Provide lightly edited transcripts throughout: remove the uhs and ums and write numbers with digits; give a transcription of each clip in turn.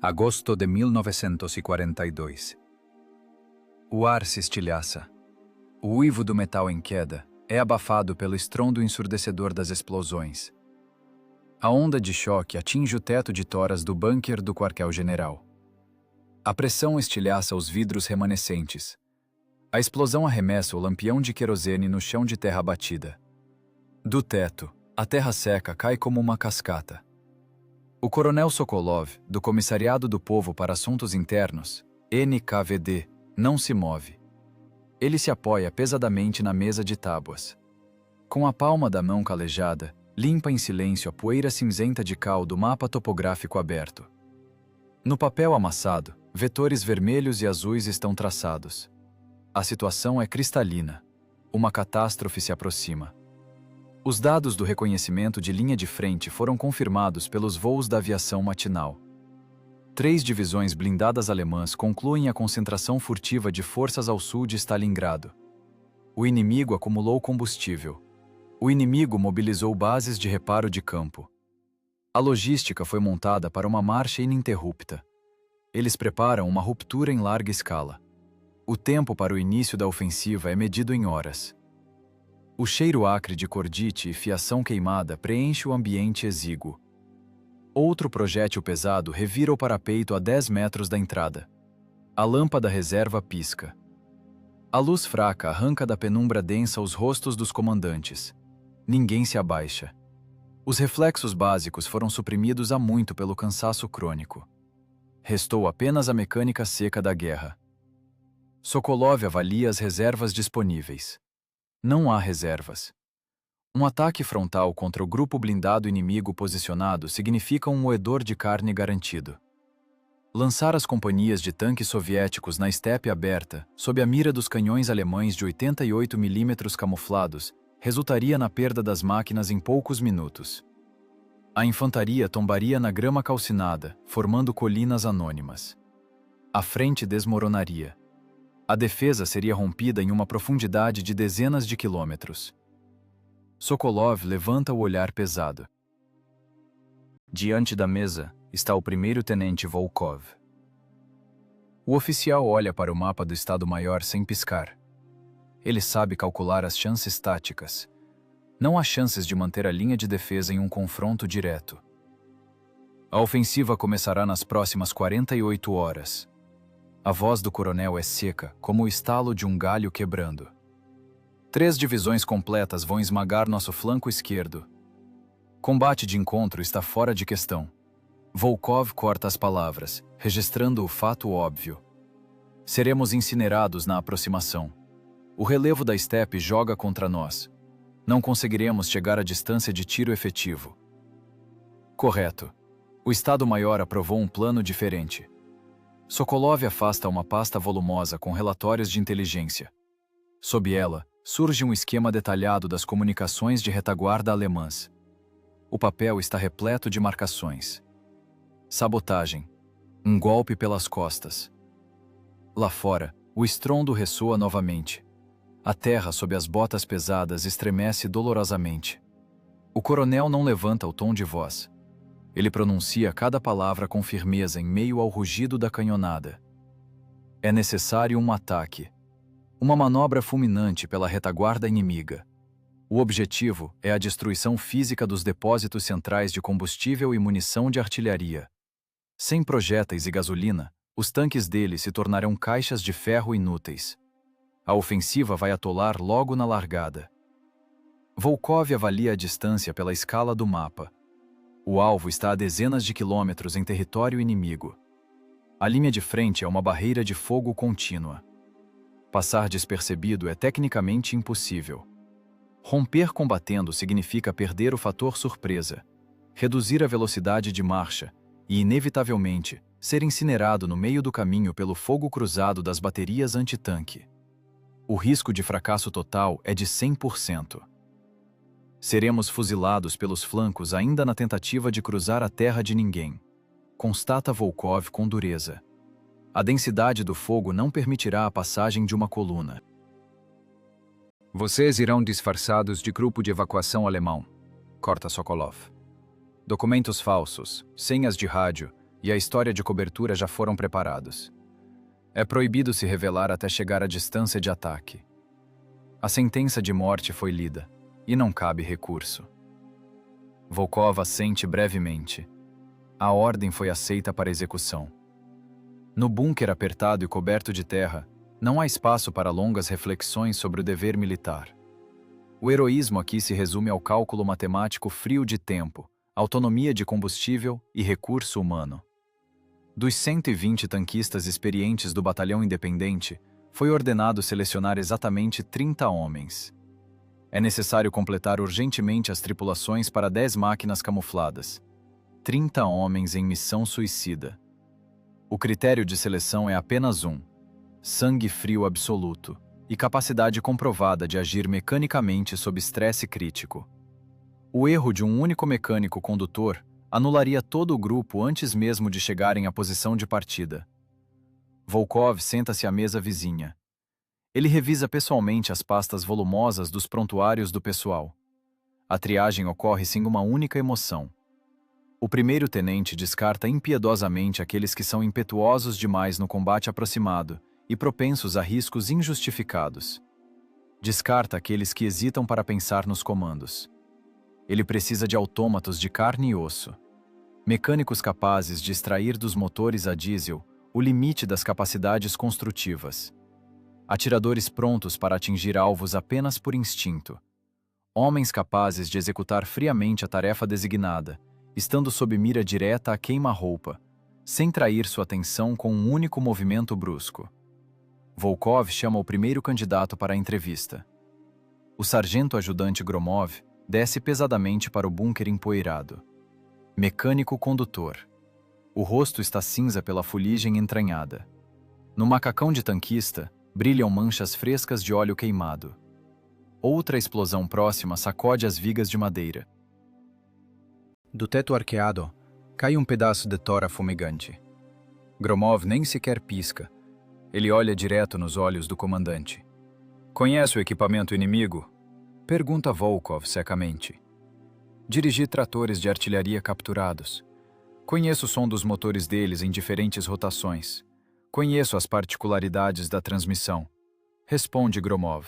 Agosto de 1942. O ar se estilhaça. O uivo do metal em queda é abafado pelo estrondo ensurdecedor das explosões. A onda de choque atinge o teto de toras do bunker do quartel-general. A pressão estilhaça os vidros remanescentes. A explosão arremessa o lampião de querosene no chão de terra batida. Do teto, a terra seca cai como uma cascata. O coronel Sokolov, do Comissariado do Povo para Assuntos Internos, NKVD, não se move. Ele se apoia pesadamente na mesa de tábuas. Com a palma da mão calejada, limpa em silêncio a poeira cinzenta de cal do mapa topográfico aberto. No papel amassado, vetores vermelhos e azuis estão traçados. A situação é cristalina. Uma catástrofe se aproxima. Os dados do reconhecimento de linha de frente foram confirmados pelos voos da aviação matinal. 3 divisões blindadas alemãs concluem a concentração furtiva de forças ao sul de Stalingrado. O inimigo acumulou combustível. O inimigo mobilizou bases de reparo de campo. A logística foi montada para uma marcha ininterrupta. Eles preparam uma ruptura em larga escala. O tempo para o início da ofensiva é medido em horas. O cheiro acre de cordite e fiação queimada preenche o ambiente exíguo. Outro projétil pesado revira o parapeito a 10 metros da entrada. A lâmpada reserva pisca. A luz fraca arranca da penumbra densa os rostos dos comandantes. Ninguém se abaixa. Os reflexos básicos foram suprimidos há muito pelo cansaço crônico. Restou apenas a mecânica seca da guerra. Sokolov avalia as reservas disponíveis. Não há reservas. Um ataque frontal contra o grupo blindado inimigo posicionado significa um moedor de carne garantido. Lançar as companhias de tanques soviéticos na estepe aberta, sob a mira dos canhões alemães de 88 mm camuflados, resultaria na perda das máquinas em poucos minutos. A infantaria tombaria na grama calcinada, formando colinas anônimas. A frente desmoronaria. A defesa seria rompida em uma profundidade de dezenas de quilômetros. Sokolov levanta o olhar pesado. Diante da mesa está o primeiro-tenente Volkov. O oficial olha para o mapa do Estado-Maior sem piscar. Ele sabe calcular as chances táticas. Não há chances de manter a linha de defesa em um confronto direto. A ofensiva começará nas próximas 48 horas. A voz do coronel é seca, como o estalo de um galho quebrando. 3 divisões completas vão esmagar nosso flanco esquerdo. Combate de encontro está fora de questão. Volkov corta as palavras, registrando o fato óbvio. Seremos incinerados na aproximação. O relevo da estepe joga contra nós. Não conseguiremos chegar à distância de tiro efetivo. Correto. O Estado-Maior aprovou um plano diferente. Sokolov afasta uma pasta volumosa com relatórios de inteligência. Sob ela, surge um esquema detalhado das comunicações de retaguarda alemãs. O papel está repleto de marcações. Sabotagem. Um golpe pelas costas. Lá fora, o estrondo ressoa novamente. A terra sob as botas pesadas estremece dolorosamente. O coronel não levanta o tom de voz. Ele pronuncia cada palavra com firmeza em meio ao rugido da canhonada. É necessário um ataque. Uma manobra fulminante pela retaguarda inimiga. O objetivo é a destruição física dos depósitos centrais de combustível e munição de artilharia. Sem projéteis e gasolina, os tanques dele se tornarão caixas de ferro inúteis. A ofensiva vai atolar logo na largada. Volkov avalia a distância pela escala do mapa. O alvo está a dezenas de quilômetros em território inimigo. A linha de frente é uma barreira de fogo contínua. Passar despercebido é tecnicamente impossível. Romper combatendo significa perder o fator surpresa, reduzir a velocidade de marcha e, inevitavelmente, ser incinerado no meio do caminho pelo fogo cruzado das baterias antitanque. O risco de fracasso total é de 100%. Seremos fuzilados pelos flancos ainda na tentativa de cruzar a terra de ninguém, constata Volkov com dureza. A densidade do fogo não permitirá a passagem de uma coluna. Vocês irão disfarçados de grupo de evacuação alemão, corta Sokolov. Documentos falsos, senhas de rádio, e a história de cobertura já foram preparados. É proibido se revelar até chegar à distância de ataque. A sentença de morte foi lida, e não cabe recurso. Volkov assente brevemente. A ordem foi aceita para execução. No bunker apertado e coberto de terra, não há espaço para longas reflexões sobre o dever militar. O heroísmo aqui se resume ao cálculo matemático frio de tempo, autonomia de combustível e recurso humano. Dos 120 tanquistas experientes do Batalhão Independente, foi ordenado selecionar exatamente 30 homens. É necessário completar urgentemente as tripulações para 10 máquinas camufladas. 30 homens em missão suicida. O critério de seleção é apenas um: sangue frio absoluto e capacidade comprovada de agir mecanicamente sob estresse crítico. O erro de um único mecânico condutor anularia todo o grupo antes mesmo de chegarem à posição de partida. Volkov senta-se à mesa vizinha. Ele revisa pessoalmente as pastas volumosas dos prontuários do pessoal. A triagem ocorre sem uma única emoção. O primeiro-tenente descarta impiedosamente aqueles que são impetuosos demais no combate aproximado e propensos a riscos injustificados. Descarta aqueles que hesitam para pensar nos comandos. Ele precisa de autômatos de carne e osso. Mecânicos capazes de extrair dos motores a diesel o limite das capacidades construtivas. Atiradores prontos para atingir alvos apenas por instinto. Homens capazes de executar friamente a tarefa designada, estando sob mira direta a queima-roupa, sem trair sua atenção com um único movimento brusco. Volkov chama o primeiro candidato para a entrevista. O sargento-ajudante Gromov desce pesadamente para o bunker empoeirado. Mecânico condutor. O rosto está cinza pela fuligem entranhada. No macacão de tanquista, brilham manchas frescas de óleo queimado. Outra explosão próxima sacode as vigas de madeira. Do teto arqueado, cai um pedaço de tora fumegante. Gromov nem sequer pisca. Ele olha direto nos olhos do comandante. Conhece o equipamento inimigo? Pergunta Volkov secamente. Dirigi tratores de artilharia capturados. Conheço o som dos motores deles em diferentes rotações. Conheço as particularidades da transmissão. Responde Gromov.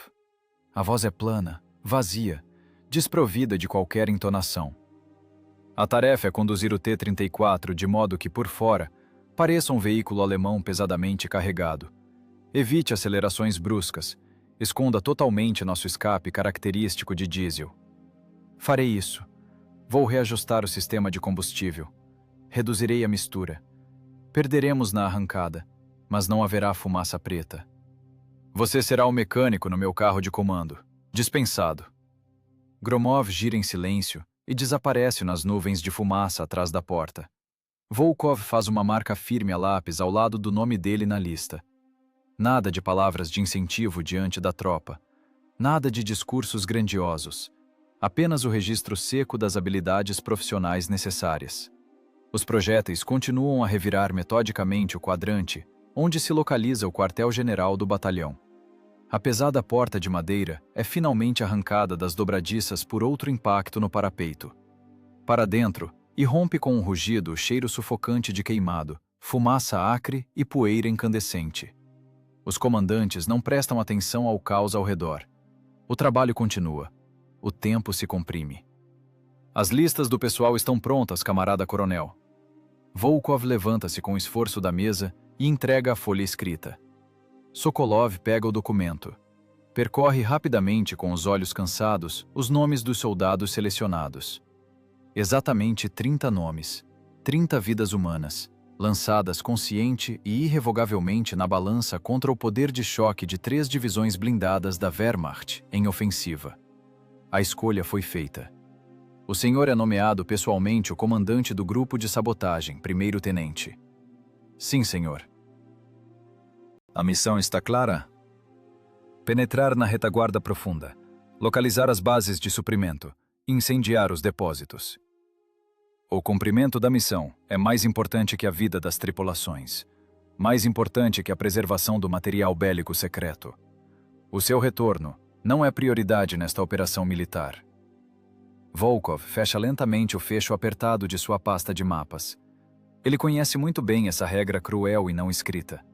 A voz é plana, vazia, desprovida de qualquer entonação. A tarefa é conduzir o T-34 de modo que, por fora, pareça um veículo alemão pesadamente carregado. Evite acelerações bruscas. Esconda totalmente nosso escape característico de diesel. Farei isso. Vou reajustar o sistema de combustível. Reduzirei a mistura. Perderemos na arrancada, mas não haverá fumaça preta. Você será o mecânico no meu carro de comando. Dispensado. Gromov gira em silêncio e desaparece nas nuvens de fumaça atrás da porta. Volkov faz uma marca firme a lápis ao lado do nome dele na lista. Nada de palavras de incentivo diante da tropa. Nada de discursos grandiosos. Apenas o registro seco das habilidades profissionais necessárias. Os projéteis continuam a revirar metodicamente o quadrante onde se localiza o quartel-general do batalhão. A pesada porta de madeira é finalmente arrancada das dobradiças por outro impacto no parapeito. Para dentro, irrompe com um rugido o cheiro sufocante de queimado, fumaça acre e poeira incandescente. Os comandantes não prestam atenção ao caos ao redor. O trabalho continua. O tempo se comprime. As listas do pessoal estão prontas, camarada coronel. Volkov levanta-se com esforço da mesa e entrega a folha escrita. Sokolov pega o documento. Percorre rapidamente com os olhos cansados os nomes dos soldados selecionados. Exatamente 30 nomes, 30 vidas humanas, lançadas consciente e irrevogavelmente na balança contra o poder de choque de 3 divisões blindadas da Wehrmacht em ofensiva. A escolha foi feita. O senhor é nomeado pessoalmente o comandante do grupo de sabotagem, primeiro-tenente. Sim, senhor. A missão está clara? Penetrar na retaguarda profunda, localizar as bases de suprimento, incendiar os depósitos. O cumprimento da missão é mais importante que a vida das tripulações, mais importante que a preservação do material bélico secreto. O seu retorno não é prioridade nesta operação militar. Volkov fecha lentamente o fecho apertado de sua pasta de mapas. Ele conhece muito bem essa regra cruel e não escrita.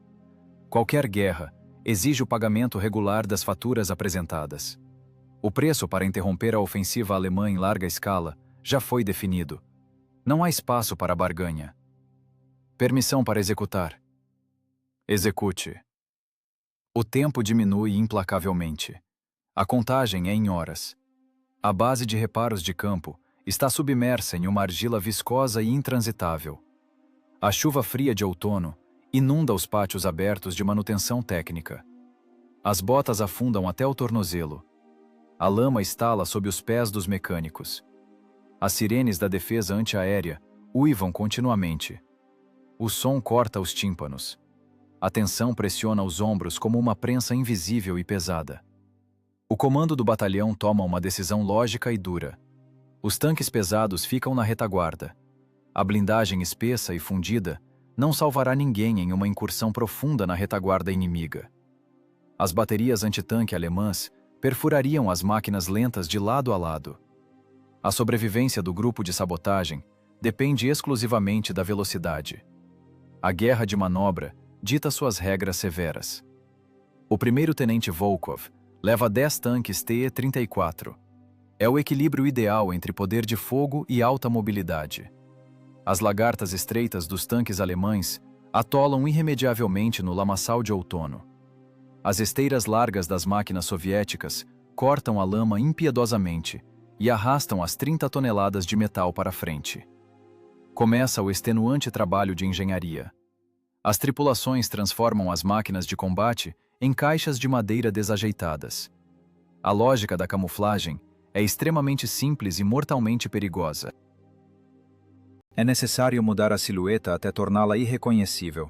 Qualquer guerra exige o pagamento regular das faturas apresentadas. O preço para interromper a ofensiva alemã em larga escala já foi definido. Não há espaço para barganha. Permissão para executar. Execute. O tempo diminui implacavelmente. A contagem é em horas. A base de reparos de campo está submersa em uma argila viscosa e intransitável. A chuva fria de outono inunda os pátios abertos de manutenção técnica. As botas afundam até o tornozelo. A lama estala sob os pés dos mecânicos. As sirenes da defesa antiaérea uivam continuamente. O som corta os tímpanos. A tensão pressiona os ombros como uma prensa invisível e pesada. O comando do batalhão toma uma decisão lógica e dura. Os tanques pesados ficam na retaguarda. A blindagem espessa e fundida não salvará ninguém em uma incursão profunda na retaguarda inimiga. As baterias antitanque alemãs perfurariam as máquinas lentas de lado a lado. A sobrevivência do grupo de sabotagem depende exclusivamente da velocidade. A guerra de manobra dita suas regras severas. O primeiro-tenente Volkov leva 10 tanques TE-34. É o equilíbrio ideal entre poder de fogo e alta mobilidade. As lagartas estreitas dos tanques alemães atolam irremediavelmente no lamaçal de outono. As esteiras largas das máquinas soviéticas cortam a lama impiedosamente e arrastam as 30 toneladas de metal para frente. Começa o extenuante trabalho de engenharia. As tripulações transformam as máquinas de combate em caixas de madeira desajeitadas. A lógica da camuflagem é extremamente simples e mortalmente perigosa. É necessário mudar a silhueta até torná-la irreconhecível.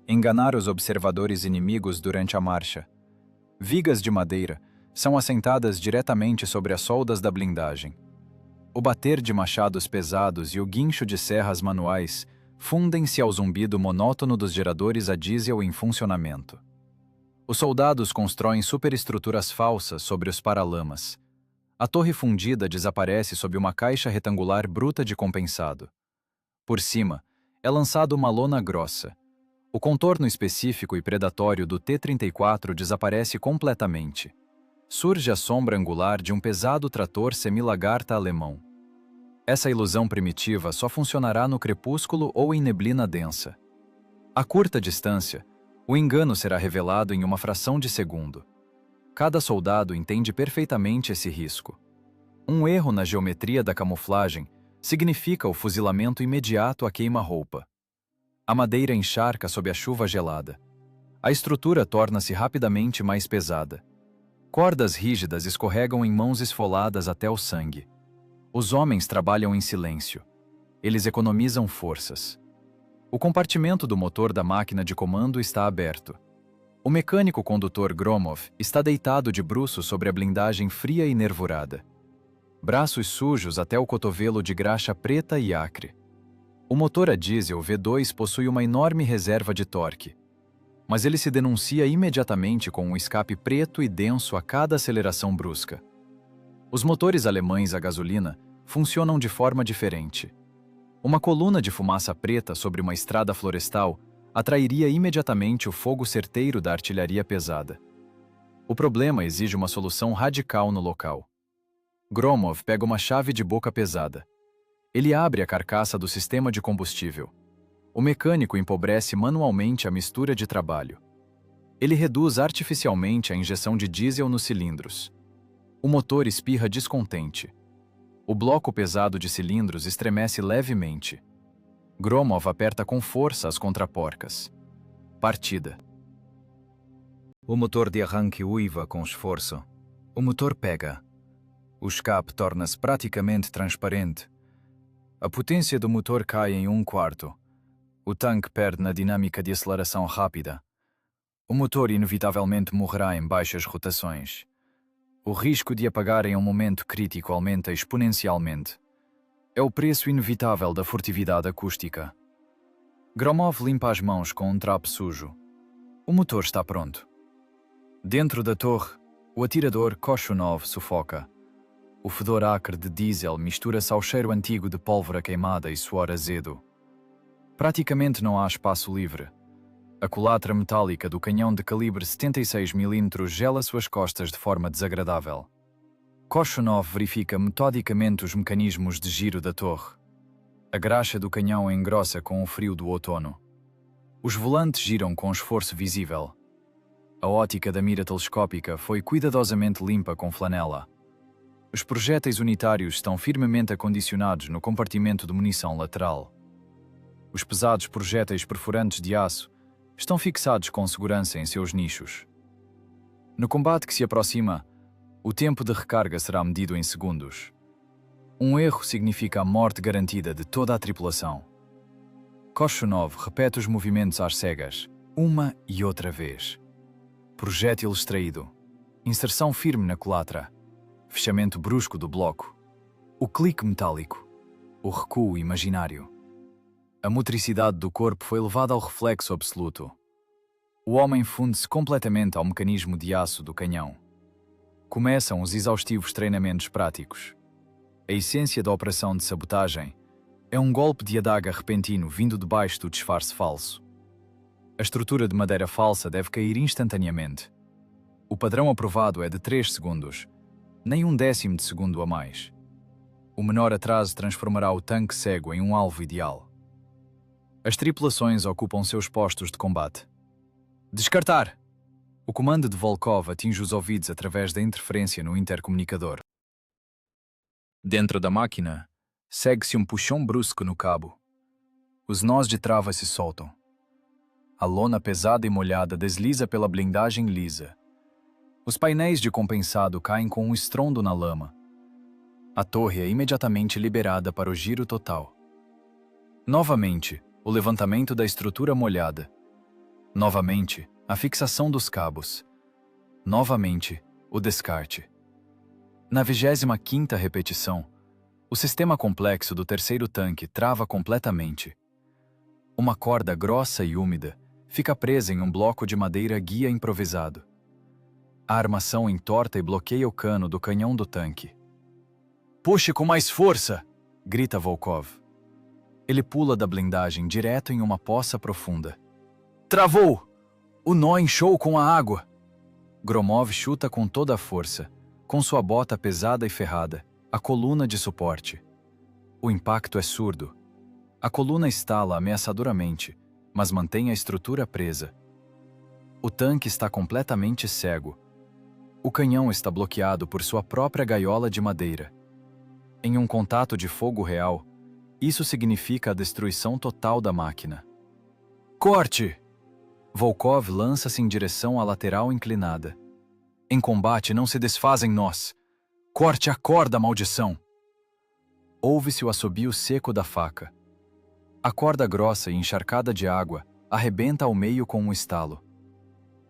Enganar os observadores inimigos durante a marcha. Vigas de madeira são assentadas diretamente sobre as soldas da blindagem. O bater de machados pesados e o guincho de serras manuais fundem-se ao zumbido monótono dos geradores a diesel em funcionamento. Os soldados constroem superestruturas falsas sobre os paralamas. A torre fundida desaparece sob uma caixa retangular bruta de compensado. Por cima, é lançada uma lona grossa. O contorno específico e predatório do T-34 desaparece completamente. Surge a sombra angular de um pesado trator semilagarta alemão. Essa ilusão primitiva só funcionará no crepúsculo ou em neblina densa. A curta distância, o engano será revelado em uma fração de segundo. Cada soldado entende perfeitamente esse risco. Um erro na geometria da camuflagem significa o fuzilamento imediato à queima-roupa. A madeira encharca sob a chuva gelada. A estrutura torna-se rapidamente mais pesada. Cordas rígidas escorregam em mãos esfoladas até o sangue. Os homens trabalham em silêncio. Eles economizam forças. O compartimento do motor da máquina de comando está aberto. O mecânico condutor Gromov está deitado de bruços sobre a blindagem fria e nervurada. Braços sujos até o cotovelo de graxa preta e acre. O motor a diesel V2 possui uma enorme reserva de torque, mas ele se denuncia imediatamente com um escape preto e denso a cada aceleração brusca. Os motores alemães a gasolina funcionam de forma diferente. Uma coluna de fumaça preta sobre uma estrada florestal atrairia imediatamente o fogo certeiro da artilharia pesada. O problema exige uma solução radical no local. Gromov pega uma chave de boca pesada. Ele abre a carcaça do sistema de combustível. O mecânico empobrece manualmente a mistura de trabalho. Ele reduz artificialmente a injeção de diesel nos cilindros. O motor espirra descontente. O bloco pesado de cilindros estremece levemente. Gromov aperta com força as contraporcas. Partida. O motor de arranque uiva com esforço. O motor pega. O escape torna-se praticamente transparente. A potência do motor cai em 1/4. O tanque perde na dinâmica de aceleração rápida. O motor inevitavelmente morrerá em baixas rotações. O risco de apagar em um momento crítico aumenta exponencialmente. É o preço inevitável da furtividade acústica. Gromov limpa as mãos com um trapo sujo. O motor está pronto. Dentro da torre, o atirador Koshunov sufoca. O fedor acre de diesel mistura-se ao cheiro antigo de pólvora queimada e suor azedo. Praticamente não há espaço livre. A culatra metálica do canhão de calibre 76 mm gela suas costas de forma desagradável. Korshunov verifica metodicamente os mecanismos de giro da torre. A graxa do canhão engrossa com o frio do outono. Os volantes giram com esforço visível. A ótica da mira telescópica foi cuidadosamente limpa com flanela. Os projéteis unitários estão firmemente acondicionados no compartimento de munição lateral. Os pesados projéteis perfurantes de aço estão fixados com segurança em seus nichos. No combate que se aproxima, o tempo de recarga será medido em segundos. Um erro significa a morte garantida de toda a tripulação. Korshunov repete os movimentos às cegas, uma e outra vez. Projétil extraído. Inserção firme na culatra. Fechamento brusco do bloco. O clique metálico. O recuo imaginário. A motricidade do corpo foi levada ao reflexo absoluto. O homem funde-se completamente ao mecanismo de aço do canhão. Começam os exaustivos treinamentos práticos. A essência da operação de sabotagem é um golpe de adaga repentino vindo debaixo do disfarce falso. A estrutura de madeira falsa deve cair instantaneamente. O padrão aprovado é de 3 segundos, nem um décimo de segundo a mais. O menor atraso transformará o tanque cego em um alvo ideal. As tripulações ocupam seus postos de combate. Descartar! O comando de Volkov atinge os ouvidos através da interferência no intercomunicador. Dentro da máquina, segue-se um puxão brusco no cabo. Os nós de trava se soltam. A lona pesada e molhada desliza pela blindagem lisa. Os painéis de compensado caem com um estrondo na lama. A torre é imediatamente liberada para o giro total. Novamente, o levantamento da estrutura molhada. Novamente, a fixação dos cabos. Novamente, o descarte. Na 25ª repetição, o sistema complexo do terceiro tanque trava completamente. Uma corda grossa e úmida fica presa em um bloco de madeira guia improvisado. A armação entorta e bloqueia o cano do canhão do tanque. "Puxe com mais força!" grita Volkov. Ele pula da blindagem direto em uma poça profunda. "Travou! O nó inchou com a água!" Gromov chuta com toda a força, com sua bota pesada e ferrada, a coluna de suporte. O impacto é surdo. A coluna estala ameaçadoramente, mas mantém a estrutura presa. O tanque está completamente cego. O canhão está bloqueado por sua própria gaiola de madeira. Em um contato de fogo real, isso significa a destruição total da máquina. "Corte!" Volkov lança-se em direção à lateral inclinada. "Em combate não se desfazem nós. Corte a corda, maldição!" Ouve-se o assobio seco da faca. A corda grossa e encharcada de água arrebenta ao meio com um estalo.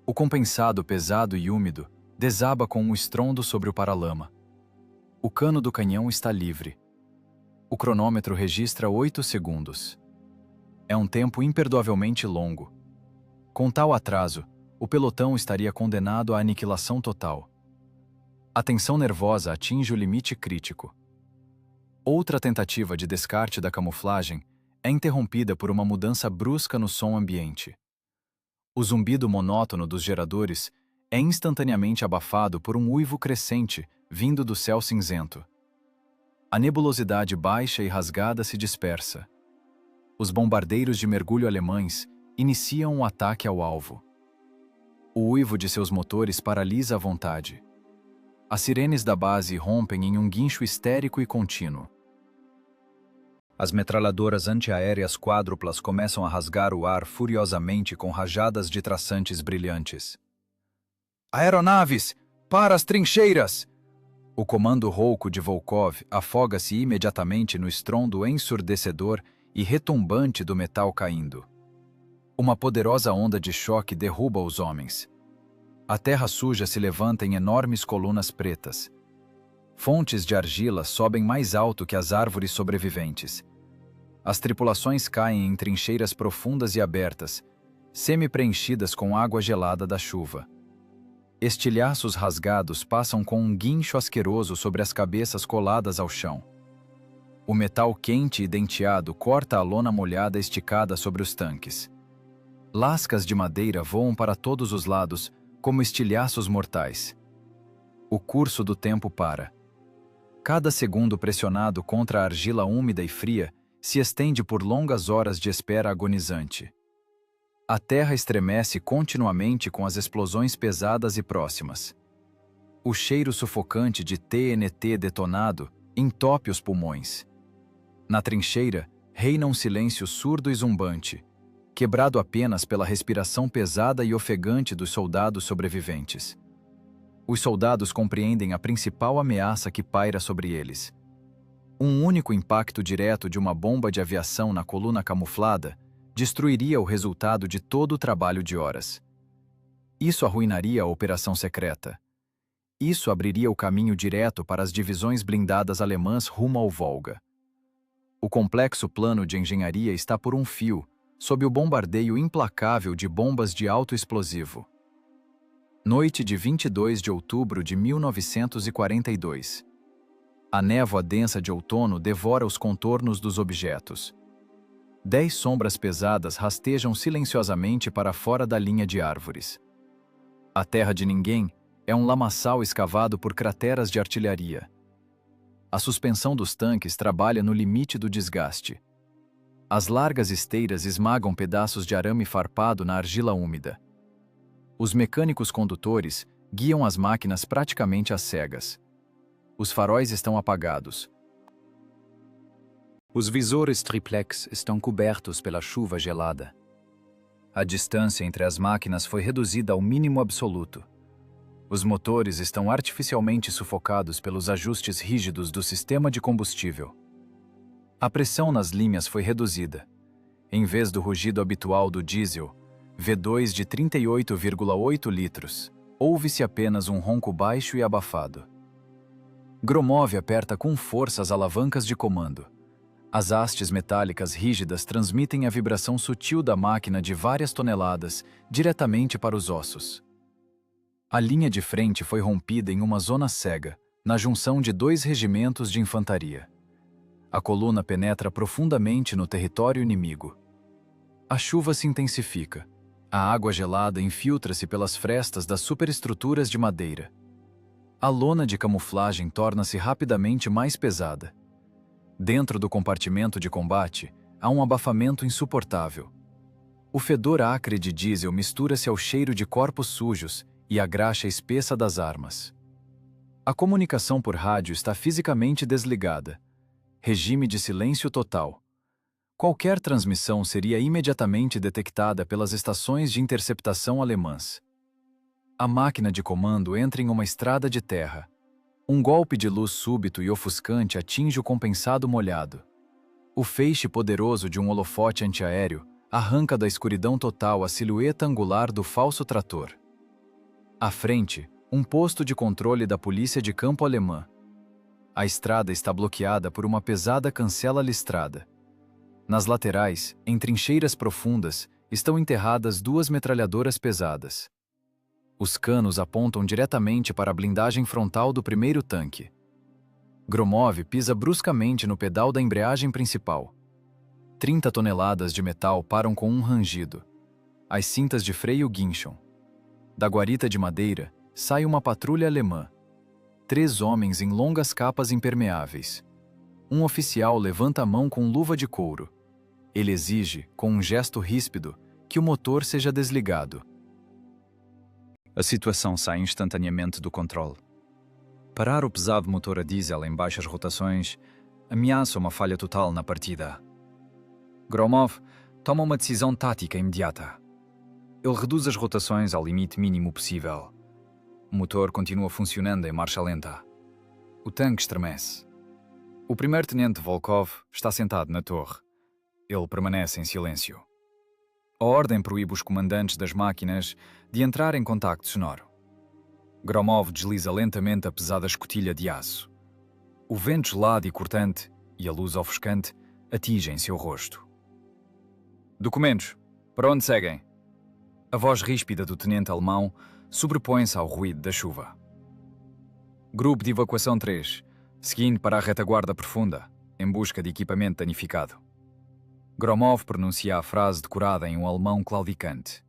O compensado pesado e úmido desaba com um estrondo sobre o paralama. O cano do canhão está livre. O cronômetro registra 8 segundos. É um tempo imperdoavelmente longo. Com tal atraso, o pelotão estaria condenado à aniquilação total. A tensão nervosa atinge o limite crítico. Outra tentativa de descarte da camuflagem é interrompida por uma mudança brusca no som ambiente. O zumbido monótono dos geradores é instantaneamente abafado por um uivo crescente vindo do céu cinzento. A nebulosidade baixa e rasgada se dispersa. Os bombardeiros de mergulho alemães iniciam um ataque ao alvo. O uivo de seus motores paralisa a vontade. As sirenes da base rompem em um guincho histérico e contínuo. As metralhadoras antiaéreas quádruplas começam a rasgar o ar furiosamente com rajadas de traçantes brilhantes. "Aeronaves, para as trincheiras!" O comando rouco de Volkov afoga-se imediatamente no estrondo ensurdecedor e retumbante do metal caindo. Uma poderosa onda de choque derruba os homens. A terra suja se levanta em enormes colunas pretas. Fontes de argila sobem mais alto que as árvores sobreviventes. As tripulações caem em trincheiras profundas e abertas, semi-preenchidas com água gelada da chuva. Estilhaços rasgados passam com um guincho asqueroso sobre as cabeças coladas ao chão. O metal quente e denteado corta a lona molhada esticada sobre os tanques. Lascas de madeira voam para todos os lados, como estilhaços mortais. O curso do tempo para. Cada segundo pressionado contra a argila úmida e fria se estende por longas horas de espera agonizante. A terra estremece continuamente com as explosões pesadas e próximas. O cheiro sufocante de TNT detonado entope os pulmões. Na trincheira, reina um silêncio surdo e zumbante, quebrado apenas pela respiração pesada e ofegante dos soldados sobreviventes. Os soldados compreendem a principal ameaça que paira sobre eles. Um único impacto direto de uma bomba de aviação na coluna camuflada destruiria o resultado de todo o trabalho de horas. Isso arruinaria a operação secreta. Isso abriria o caminho direto para as divisões blindadas alemãs rumo ao Volga. O complexo plano de engenharia está por um fio, sob o bombardeio implacável de bombas de alto explosivo. Noite de 22 de outubro de 1942. A névoa densa de outono devora os contornos dos objetos. 10 sombras pesadas rastejam silenciosamente para fora da linha de árvores. A terra de ninguém é um lamaçal escavado por crateras de artilharia. A suspensão dos tanques trabalha no limite do desgaste. As largas esteiras esmagam pedaços de arame farpado na argila úmida. Os mecânicos condutores guiam as máquinas praticamente às cegas. Os faróis estão apagados. Os visores triplex estão cobertos pela chuva gelada. A distância entre as máquinas foi reduzida ao mínimo absoluto. Os motores estão artificialmente sufocados pelos ajustes rígidos do sistema de combustível. A pressão nas linhas foi reduzida. Em vez do rugido habitual do diesel, V2 de 38,8 litros, ouve-se apenas um ronco baixo e abafado. Gromov aperta com força as alavancas de comando. As hastes metálicas rígidas transmitem a vibração sutil da máquina de várias toneladas diretamente para os ossos. A linha de frente foi rompida em uma zona cega, na junção de 2 regimentos de infantaria. A coluna penetra profundamente no território inimigo. A chuva se intensifica. A água gelada infiltra-se pelas frestas das superestruturas de madeira. A lona de camuflagem torna-se rapidamente mais pesada. Dentro do compartimento de combate, há um abafamento insuportável. O fedor acre de diesel mistura-se ao cheiro de corpos sujos e a graxa espessa das armas. A comunicação por rádio está fisicamente desligada. Regime de silêncio total. Qualquer transmissão seria imediatamente detectada pelas estações de interceptação alemãs. A máquina de comando entra em uma estrada de terra. Um golpe de luz súbito e ofuscante atinge o compensado molhado. O feixe poderoso de um holofote antiaéreo arranca da escuridão total a silhueta angular do falso trator. À frente, um posto de controle da polícia de campo alemã. A estrada está bloqueada por uma pesada cancela listrada. Nas laterais, em trincheiras profundas, estão enterradas 2 metralhadoras pesadas. Os canos apontam diretamente para a blindagem frontal do primeiro tanque. Gromov pisa bruscamente no pedal da embreagem principal. 30 toneladas de metal param com um rangido. As cintas de freio guincham. Da guarita de madeira, sai uma patrulha alemã. 3 homens em longas capas impermeáveis. Um oficial levanta a mão com luva de couro. Ele exige, com um gesto ríspido, que o motor seja desligado. A situação sai instantaneamente do controle. Parar o pesado motor a diesel em baixas rotações ameaça uma falha total na partida. Gromov toma uma decisão tática imediata. Ele reduz as rotações ao limite mínimo possível. O motor continua funcionando em marcha lenta. O tanque estremece. O primeiro-tenente Volkov está sentado na torre. Ele permanece em silêncio. A ordem proíbe os comandantes das máquinas de entrar em contacto sonoro. Gromov desliza lentamente a pesada escotilha de aço. O vento gelado e cortante e a luz ofuscante atingem seu rosto. Documentos. Para onde seguem? A voz ríspida do tenente alemão sobrepõe-se ao ruído da chuva. Grupo de evacuação 3, seguindo para a retaguarda profunda. em busca de equipamento danificado. Gromov pronuncia a frase decorada em um alemão claudicante.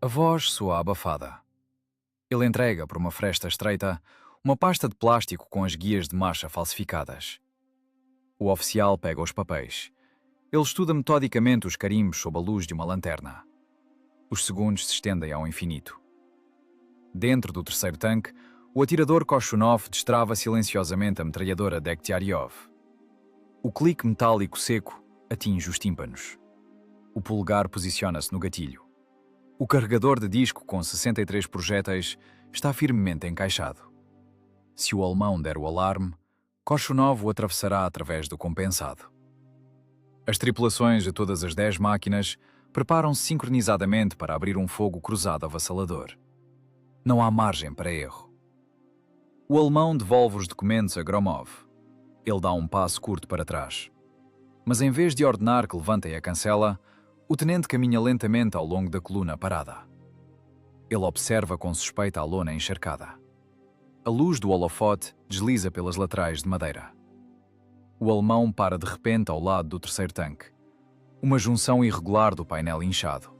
A voz soa abafada. Ele entrega, por uma fresta estreita, uma pasta de plástico com as guias de marcha falsificadas. O oficial pega os papéis. Ele estuda metodicamente os carimbos sob a luz de uma lanterna. Os segundos se estendem ao infinito. Dentro do terceiro tanque, o atirador Korshunov destrava silenciosamente a metralhadora Degtyaryov. O clique metálico seco atinge os tímpanos. O polegar posiciona-se no gatilho. O carregador de disco com 63 projéteis está firmemente encaixado. Se o alemão der o alarme, Korshunov o atravessará através do compensado. As tripulações de todas as 10 máquinas preparam-se sincronizadamente para abrir um fogo cruzado avassalador. Não há margem para erro. O alemão devolve os documentos a Gromov. Ele dá um passo curto para trás. Mas em vez de ordenar que levantem a cancela, o tenente caminha lentamente ao longo da coluna parada. Ele observa com suspeita a lona encharcada. A luz do holofote desliza pelas laterais de madeira. O alemão para de repente ao lado do terceiro tanque. Uma junção irregular do painel inchado.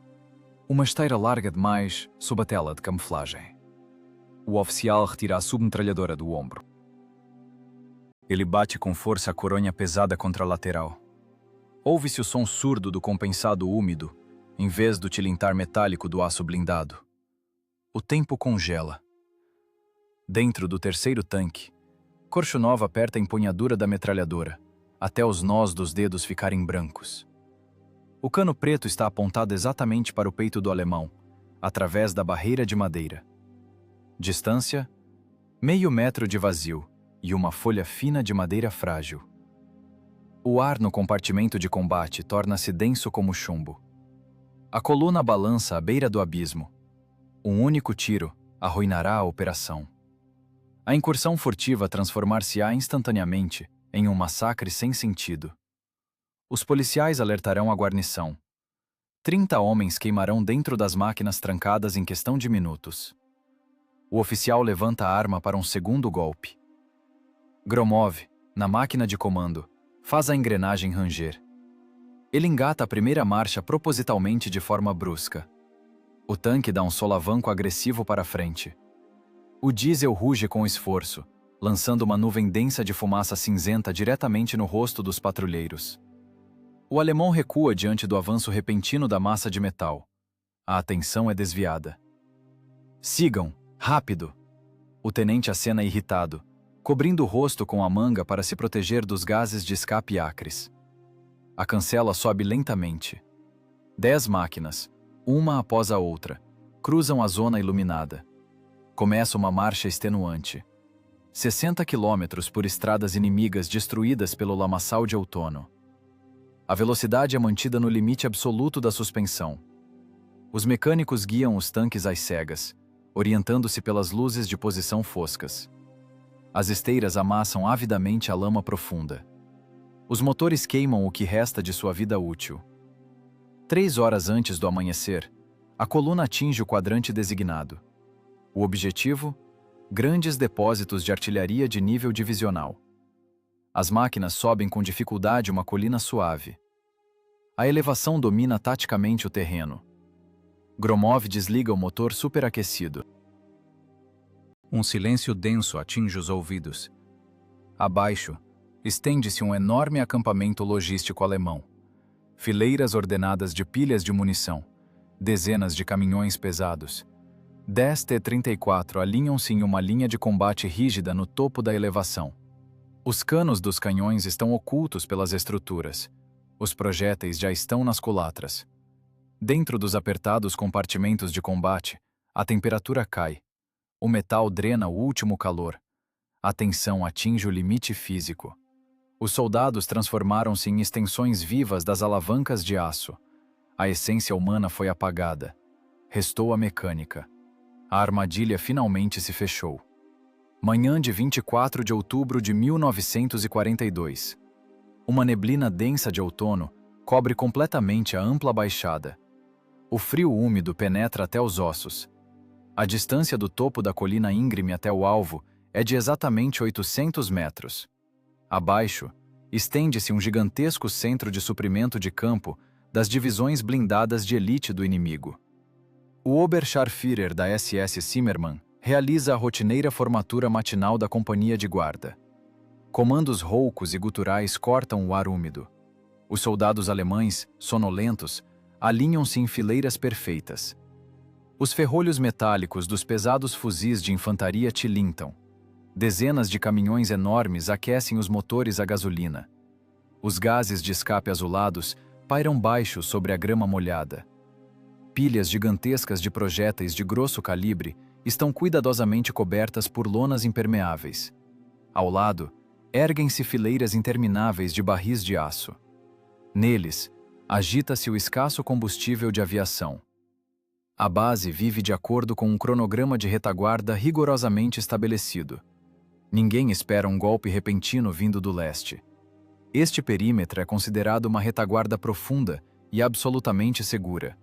Uma esteira larga demais sob a tela de camuflagem. O oficial retira a submetralhadora do ombro. Ele bate com força a coronha pesada contra a lateral. Ouve-se o som surdo do compensado úmido, em vez do tilintar metálico do aço blindado. O tempo congela. Dentro do terceiro tanque, Korshunov aperta a empunhadura da metralhadora, até os nós dos dedos ficarem brancos. O cano preto está apontado exatamente para o peito do alemão, através da barreira de madeira. Distância: meio metro de vazio e uma folha fina de madeira frágil. O ar no compartimento de combate torna-se denso como chumbo. A coluna balança à beira do abismo. Um único tiro arruinará a operação. A incursão furtiva transformar-se-á instantaneamente em um massacre sem sentido. Os policiais alertarão a guarnição. 30 homens queimarão dentro das máquinas trancadas em questão de minutos. O oficial levanta a arma para um segundo golpe. Gromov, na máquina de comando, faz a engrenagem ranger. Ele engata a primeira marcha propositalmente de forma brusca. O tanque dá um solavanco agressivo para frente. O diesel ruge com esforço, lançando uma nuvem densa de fumaça cinzenta diretamente no rosto dos patrulheiros. O alemão recua diante do avanço repentino da massa de metal. A atenção é desviada. Sigam! Rápido! O tenente acena irritado, cobrindo o rosto com a manga para se proteger dos gases de escape acres. A cancela sobe lentamente. 10 máquinas, uma após a outra, cruzam a zona iluminada. Começa uma marcha extenuante. 60 quilômetros por estradas inimigas destruídas pelo lamaçal de outono. A velocidade é mantida no limite absoluto da suspensão. Os mecânicos guiam os tanques às cegas, orientando-se pelas luzes de posição foscas. As esteiras amassam avidamente a lama profunda. Os motores queimam o que resta de sua vida útil. 3 horas antes do amanhecer, a coluna atinge o quadrante designado. O objetivo? Grandes depósitos de artilharia de nível divisional. As máquinas sobem com dificuldade uma colina suave. A elevação domina taticamente o terreno. Gromov desliga o motor superaquecido. Um silêncio denso atinge os ouvidos. Abaixo, estende-se um enorme acampamento logístico alemão. Fileiras ordenadas de pilhas de munição, dezenas de caminhões pesados. 10 T-34 alinham-se em uma linha de combate rígida no topo da elevação. Os canos dos canhões estão ocultos pelas estruturas. Os projéteis já estão nas culatras. Dentro dos apertados compartimentos de combate, a temperatura cai. O metal drena o último calor. A tensão atinge o limite físico. Os soldados transformaram-se em extensões vivas das alavancas de aço. A essência humana foi apagada. Restou a mecânica. A armadilha finalmente se fechou. Manhã de 24 de outubro de 1942. Uma neblina densa de outono cobre completamente a ampla baixada. O frio úmido penetra até os ossos. A distância do topo da colina íngreme até o alvo é de exatamente 800 metros. Abaixo, estende-se um gigantesco centro de suprimento de campo das divisões blindadas de elite do inimigo. O Oberscharführer da SS Zimmermann realiza a rotineira formatura matinal da companhia de guarda. Comandos roucos e guturais cortam o ar úmido. Os soldados alemães, sonolentos, alinham-se em fileiras perfeitas. Os ferrolhos metálicos dos pesados fuzis de infantaria tilintam. Dezenas de caminhões enormes aquecem os motores a gasolina. Os gases de escape azulados pairam baixo sobre a grama molhada. Pilhas gigantescas de projéteis de grosso calibre estão cuidadosamente cobertas por lonas impermeáveis. Ao lado, erguem-se fileiras intermináveis de barris de aço. Neles, agita-se o escasso combustível de aviação. A base vive de acordo com um cronograma de retaguarda rigorosamente estabelecido. Ninguém espera um golpe repentino vindo do leste. Este perímetro é considerado uma retaguarda profunda e absolutamente segura.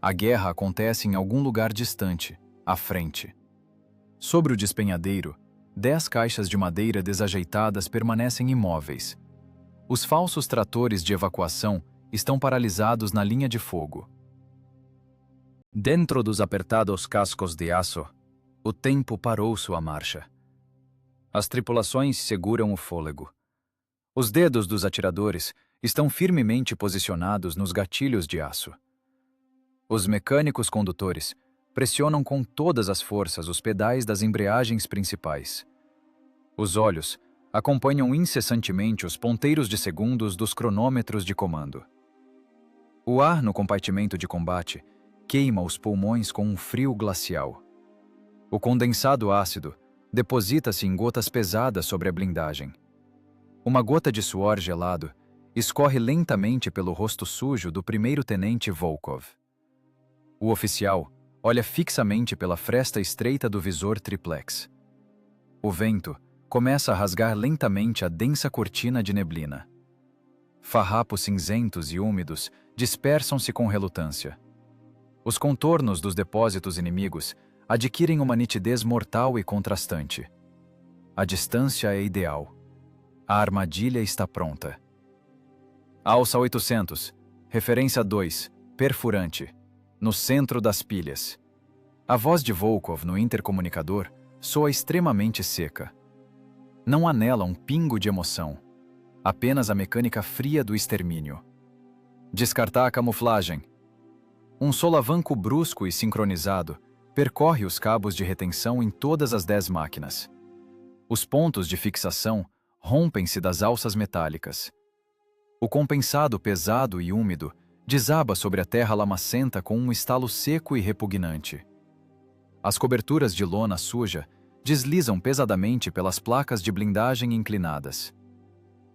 A guerra acontece em algum lugar distante, à frente. Sobre o despenhadeiro, 10 caixas de madeira desajeitadas permanecem imóveis. Os falsos tratores de evacuação estão paralisados na linha de fogo. Dentro dos apertados cascos de aço, o tempo parou sua marcha. As tripulações seguram o fôlego. Os dedos dos atiradores estão firmemente posicionados nos gatilhos de aço. Os mecânicos condutores pressionam com todas as forças os pedais das embreagens principais. Os olhos acompanham incessantemente os ponteiros de segundos dos cronômetros de comando. O ar no compartimento de combate queima os pulmões com um frio glacial. O condensado ácido deposita-se em gotas pesadas sobre a blindagem. Uma gota de suor gelado escorre lentamente pelo rosto sujo do primeiro-tenente Volkov. O oficial olha fixamente pela fresta estreita do visor triplex. O vento começa a rasgar lentamente a densa cortina de neblina. Farrapos cinzentos e úmidos dispersam-se com relutância. Os contornos dos depósitos inimigos adquirem uma nitidez mortal e contrastante. A distância é ideal. A armadilha está pronta. Alça 800, referência 2, perfurante, no centro das pilhas. A voz de Volkov no intercomunicador soa extremamente seca. Não há nela um pingo de emoção, apenas a mecânica fria do extermínio. Descartar a camuflagem. Um solavanco brusco e sincronizado percorre os cabos de retenção em todas as 10 máquinas. Os pontos de fixação rompem-se das alças metálicas. O compensado pesado e úmido desaba sobre a terra lamacenta com um estalo seco e repugnante. As coberturas de lona suja deslizam pesadamente pelas placas de blindagem inclinadas.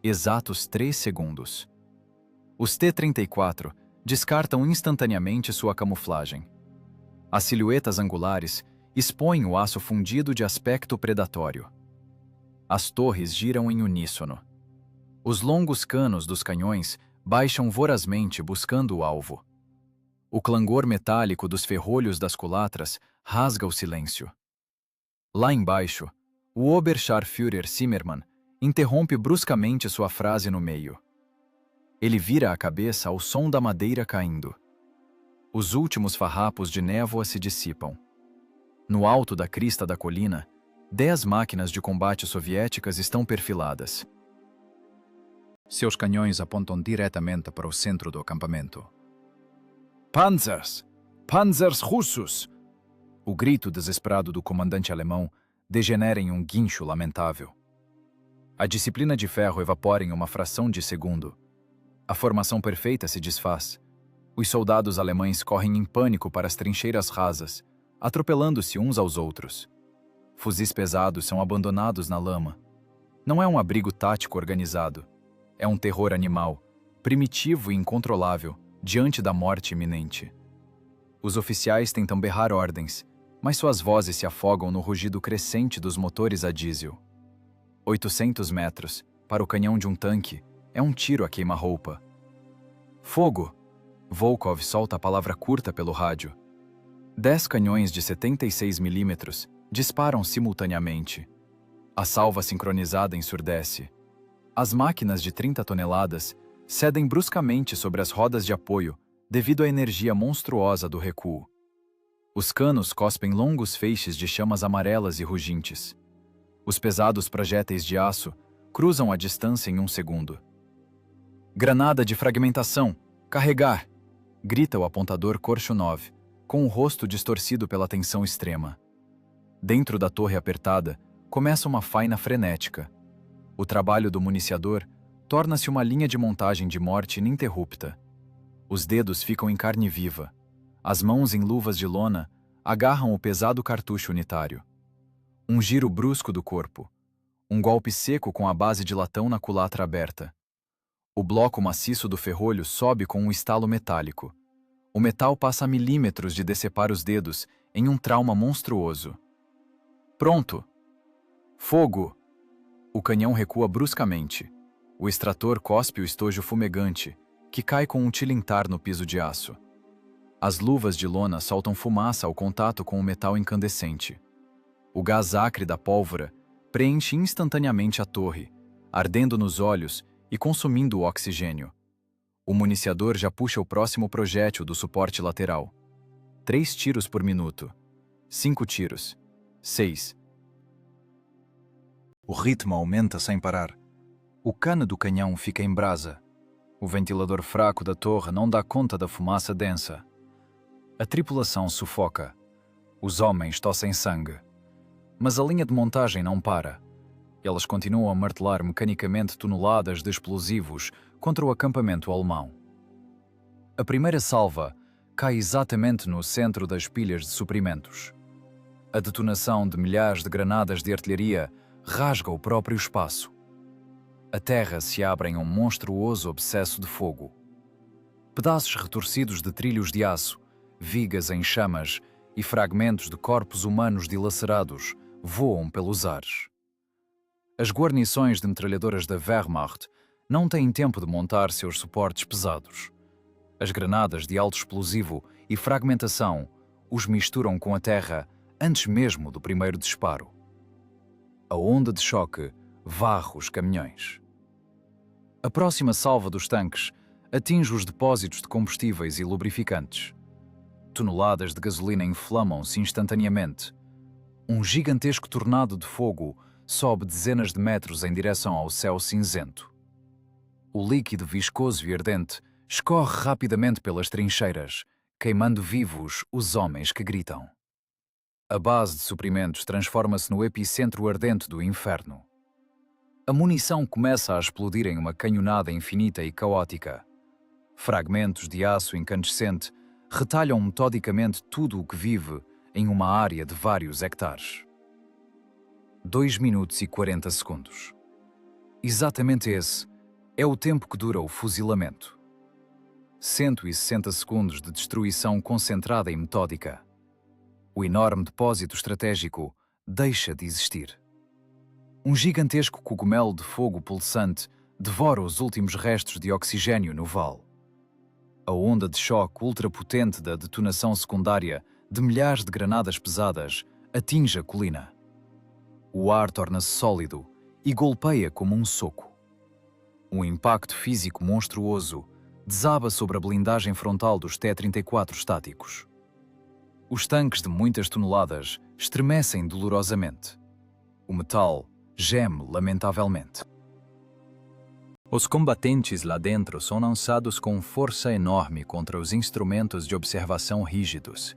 Exatos 3 segundos. Os T-34 descartam instantaneamente sua camuflagem. As silhuetas angulares expõem o aço fundido de aspecto predatório. As torres giram em uníssono. Os longos canos dos canhões baixam vorazmente buscando o alvo. O clangor metálico dos ferrolhos das culatras rasga o silêncio. Lá embaixo, o Oberscharführer Zimmermann interrompe bruscamente sua frase no meio. Ele vira a cabeça ao som da madeira caindo. Os últimos farrapos de névoa se dissipam. No alto da crista da colina, 10 máquinas de combate soviéticas estão perfiladas. Seus canhões apontam diretamente para o centro do acampamento. Panzers! Panzers russos! O grito desesperado do comandante alemão degenera em um guincho lamentável. A disciplina de ferro evapora em uma fração de segundo. A formação perfeita se desfaz. Os soldados alemães correm em pânico para as trincheiras rasas, atropelando-se uns aos outros. Fuzis pesados são abandonados na lama. Não é um abrigo tático organizado. É um terror animal, primitivo e incontrolável, diante da morte iminente. Os oficiais tentam berrar ordens, mas suas vozes se afogam no rugido crescente dos motores a diesel. 800 metros, para o canhão de um tanque, é um tiro a queima-roupa. Fogo! Volkov solta a palavra curta pelo rádio. 10 canhões de 76 milímetros disparam simultaneamente. A salva sincronizada ensurdece. As máquinas de 30 toneladas cedem bruscamente sobre as rodas de apoio devido à energia monstruosa do recuo. Os canos cospem longos feixes de chamas amarelas e rugintes. Os pesados projéteis de aço cruzam a distância em um segundo. Granada de fragmentação! Carregar! Grita o apontador Korshunov, com o rosto distorcido pela tensão extrema. Dentro da torre apertada, começa uma faina frenética. O trabalho do municiador torna-se uma linha de montagem de morte ininterrupta. Os dedos ficam em carne viva. As mãos em luvas de lona agarram o pesado cartucho unitário. Um giro brusco do corpo. Um golpe seco com a base de latão na culatra aberta. O bloco maciço do ferrolho sobe com um estalo metálico. O metal passa a milímetros de decepar os dedos em um trauma monstruoso. Pronto! Fogo! O canhão recua bruscamente. O extrator cospe o estojo fumegante, que cai com um tilintar no piso de aço. As luvas de lona soltam fumaça ao contato com o metal incandescente. O gás acre da pólvora preenche instantaneamente a torre, ardendo nos olhos e consumindo o oxigênio. O municiador já puxa o próximo projétil do suporte lateral. 3 tiros por minuto. 5 tiros. 6. O ritmo aumenta sem parar. O cano do canhão fica em brasa. O ventilador fraco da torre não dá conta da fumaça densa. A tripulação sufoca. Os homens tossem sangue. Mas a linha de montagem não para. Elas continuam a martelar mecanicamente toneladas de explosivos contra o acampamento alemão. A primeira salva cai exatamente no centro das pilhas de suprimentos. A detonação de milhares de granadas de artilharia rasga o próprio espaço. A terra se abre em um monstruoso abscesso de fogo. Pedaços retorcidos de trilhos de aço, vigas em chamas e fragmentos de corpos humanos dilacerados voam pelos ares. As guarnições de metralhadoras da Wehrmacht não têm tempo de montar seus suportes pesados. As granadas de alto explosivo e fragmentação os misturam com a terra antes mesmo do primeiro disparo. A onda de choque varre os caminhões. A próxima salva dos tanques atinge os depósitos de combustíveis e lubrificantes. Toneladas de gasolina inflamam-se instantaneamente. Um gigantesco tornado de fogo sobe dezenas de metros em direção ao céu cinzento. O líquido viscoso e ardente escorre rapidamente pelas trincheiras, queimando vivos os homens que gritam. A base de suprimentos transforma-se no epicentro ardente do inferno. A munição começa a explodir em uma canhonada infinita e caótica. Fragmentos de aço incandescente retalham metodicamente tudo o que vive em uma área de vários hectares. 2 minutos e 40 segundos. Exatamente esse é o tempo que dura o fuzilamento. 160 segundos de destruição concentrada e metódica. O enorme depósito estratégico deixa de existir. Um gigantesco cogumelo de fogo pulsante devora os últimos restos de oxigênio no vale. A onda de choque ultrapotente da detonação secundária de milhares de granadas pesadas atinge a colina. O ar torna-se sólido e golpeia como um soco. Um impacto físico monstruoso desaba sobre a blindagem frontal dos T-34 estáticos. Os tanques de muitas toneladas estremecem dolorosamente. O metal geme lamentavelmente. Os combatentes lá dentro são lançados com força enorme contra os instrumentos de observação rígidos.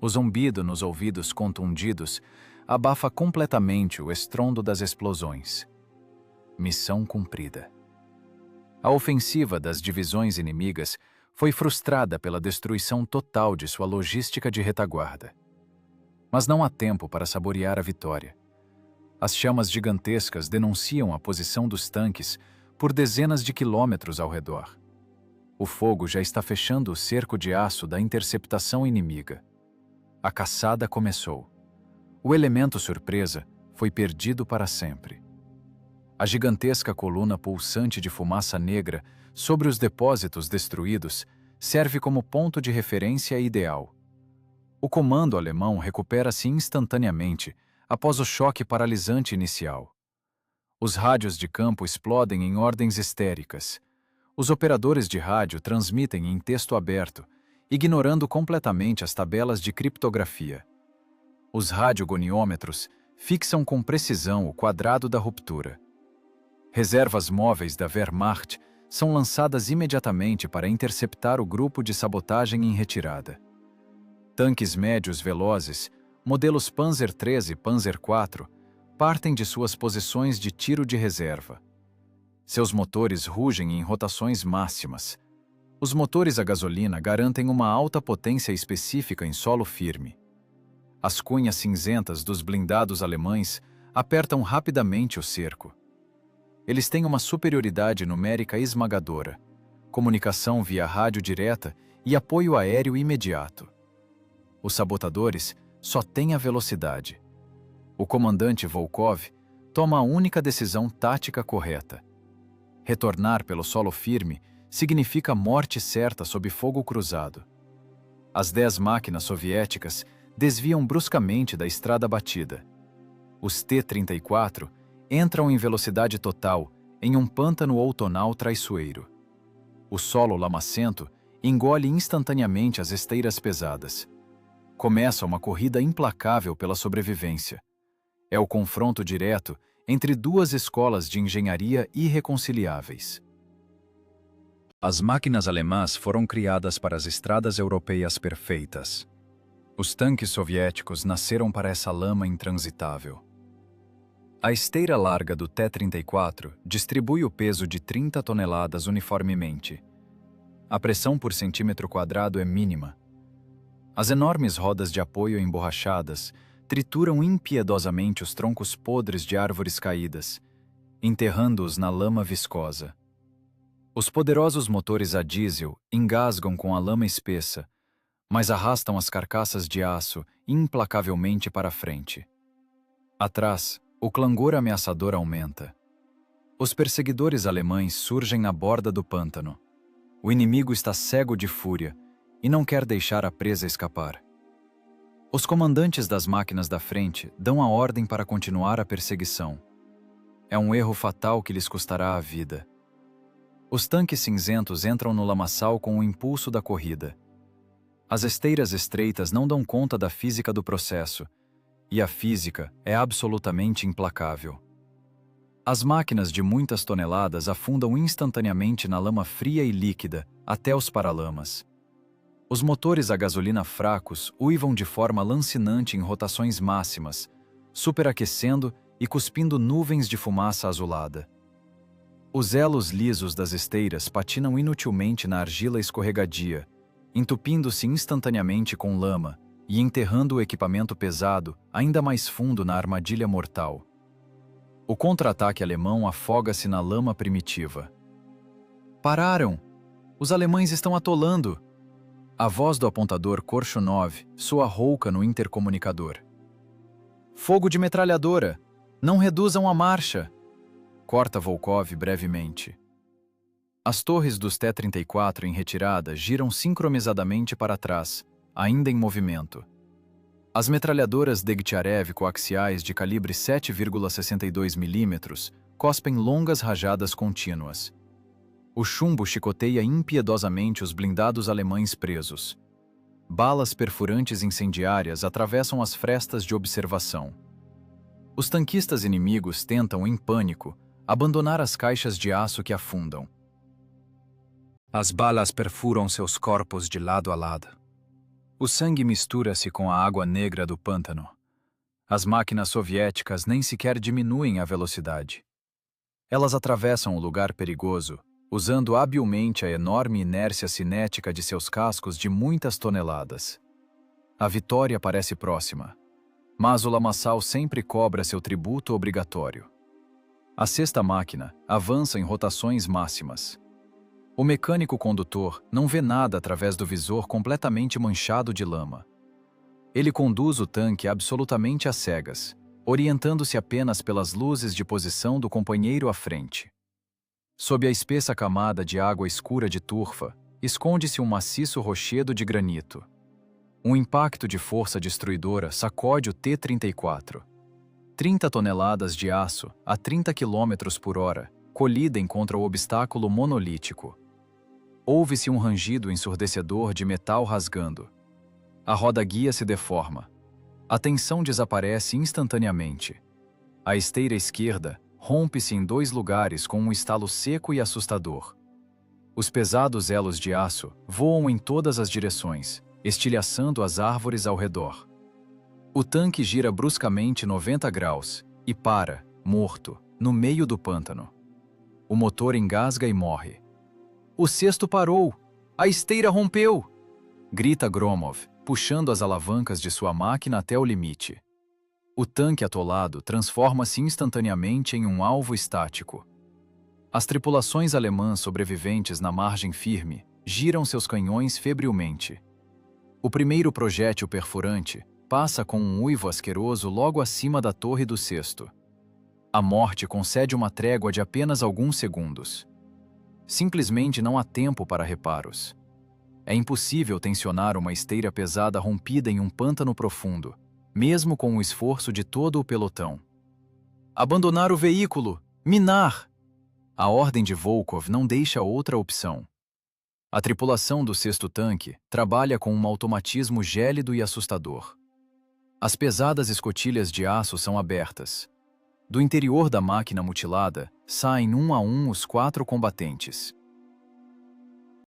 O zumbido nos ouvidos contundidos abafa completamente o estrondo das explosões. Missão cumprida. A ofensiva das divisões inimigas foi frustrada pela destruição total de sua logística de retaguarda. Mas não há tempo para saborear a vitória. As chamas gigantescas denunciam a posição dos tanques por dezenas de quilômetros ao redor. O fogo já está fechando o cerco de aço da interceptação inimiga. A caçada começou. O elemento surpresa foi perdido para sempre. A gigantesca coluna pulsante de fumaça negra sobre os depósitos destruídos serve como ponto de referência ideal. O comando alemão recupera-se instantaneamente após o choque paralisante inicial. Os rádios de campo explodem em ordens histéricas. Os operadores de rádio transmitem em texto aberto, ignorando completamente as tabelas de criptografia. Os radiogoniômetros fixam com precisão o quadrado da ruptura. Reservas móveis da Wehrmacht são lançadas imediatamente para interceptar o grupo de sabotagem em retirada. Tanques médios velozes, modelos Panzer III e Panzer IV, partem de suas posições de tiro de reserva. Seus motores rugem em rotações máximas. Os motores a gasolina garantem uma alta potência específica em solo firme. As cunhas cinzentas dos blindados alemães apertam rapidamente o cerco. Eles têm uma superioridade numérica esmagadora, comunicação via rádio direta e apoio aéreo imediato. Os sabotadores só têm a velocidade. O comandante Volkov toma a única decisão tática correta. Retornar pelo solo firme significa morte certa sob fogo cruzado. As 10 máquinas soviéticas desviam bruscamente da estrada batida. Os T-34 entram em velocidade total em um pântano outonal traiçoeiro. O solo lamacento engole instantaneamente as esteiras pesadas. Começa uma corrida implacável pela sobrevivência. É o confronto direto entre duas escolas de engenharia irreconciliáveis. As máquinas alemãs foram criadas para as estradas europeias perfeitas. Os tanques soviéticos nasceram para essa lama intransitável. A esteira larga do T-34 distribui o peso de 30 toneladas uniformemente. A pressão por centímetro quadrado é mínima. As enormes rodas de apoio emborrachadas trituram impiedosamente os troncos podres de árvores caídas, enterrando-os na lama viscosa. Os poderosos motores a diesel engasgam com a lama espessa, mas arrastam as carcaças de aço implacavelmente para a frente. Atrás, o clangor ameaçador aumenta. Os perseguidores alemães surgem na borda do pântano. O inimigo está cego de fúria e não quer deixar a presa escapar. Os comandantes das máquinas da frente dão a ordem para continuar a perseguição. É um erro fatal que lhes custará a vida. Os tanques cinzentos entram no lamaçal com o impulso da corrida. As esteiras estreitas não dão conta da física do processo, e a física é absolutamente implacável. As máquinas de muitas toneladas afundam instantaneamente na lama fria e líquida até os paralamas. Os motores a gasolina fracos uivam de forma lancinante em rotações máximas, superaquecendo e cuspindo nuvens de fumaça azulada. Os elos lisos das esteiras patinam inutilmente na argila escorregadia, entupindo-se instantaneamente com lama e enterrando o equipamento pesado ainda mais fundo na armadilha mortal. O contra-ataque alemão afoga-se na lama primitiva. Pararam! Os alemães estão atolando! A voz do apontador Korshunov soa rouca no intercomunicador. Fogo de metralhadora! Não reduzam a marcha! Corta Volkov brevemente. As torres dos T-34 em retirada giram sincronizadamente para trás, ainda em movimento. As metralhadoras Degtyarev coaxiais de calibre 7,62 mm cospem longas rajadas contínuas. O chumbo chicoteia impiedosamente os blindados alemães presos. Balas perfurantes incendiárias atravessam as frestas de observação. Os tanquistas inimigos tentam, em pânico, abandonar as caixas de aço que afundam. As balas perfuram seus corpos de lado a lado. O sangue mistura-se com a água negra do pântano. As máquinas soviéticas nem sequer diminuem a velocidade. Elas atravessam o lugar perigoso, usando habilmente a enorme inércia cinética de seus cascos de muitas toneladas. A vitória parece próxima, mas o lamaçal sempre cobra seu tributo obrigatório. A sexta máquina avança em rotações máximas. O mecânico condutor não vê nada através do visor completamente manchado de lama. Ele conduz o tanque absolutamente às cegas, orientando-se apenas pelas luzes de posição do companheiro à frente. Sob a espessa camada de água escura de turfa, esconde-se um maciço rochedo de granito. Um impacto de força destruidora sacode o T-34. 30 toneladas de aço a 30 km por hora colidem contra o obstáculo monolítico. Ouve-se um rangido ensurdecedor de metal rasgando. A roda-guia se deforma. A tensão desaparece instantaneamente. A esteira esquerda rompe-se em 2 lugares com um estalo seco e assustador. Os pesados elos de aço voam em todas as direções, estilhaçando as árvores ao redor. O tanque gira bruscamente 90 graus e para, morto, no meio do pântano. O motor engasga e morre. O cesto parou! A esteira rompeu! Grita Gromov, puxando as alavancas de sua máquina até o limite. O tanque atolado transforma-se instantaneamente em um alvo estático. As tripulações alemãs sobreviventes na margem firme giram seus canhões febrilmente. O primeiro projétil perfurante passa com um uivo asqueroso logo acima da torre do cesto. A morte concede uma trégua de apenas alguns segundos. Simplesmente não há tempo para reparos. É impossível tensionar uma esteira pesada rompida em um pântano profundo, mesmo com o esforço de todo o pelotão. Abandonar o veículo! Minar! A ordem de Volkov não deixa outra opção. A tripulação do 6º tanque trabalha com um automatismo gélido e assustador. As pesadas escotilhas de aço são abertas. Do interior da máquina mutilada, saem um a um os 4 combatentes.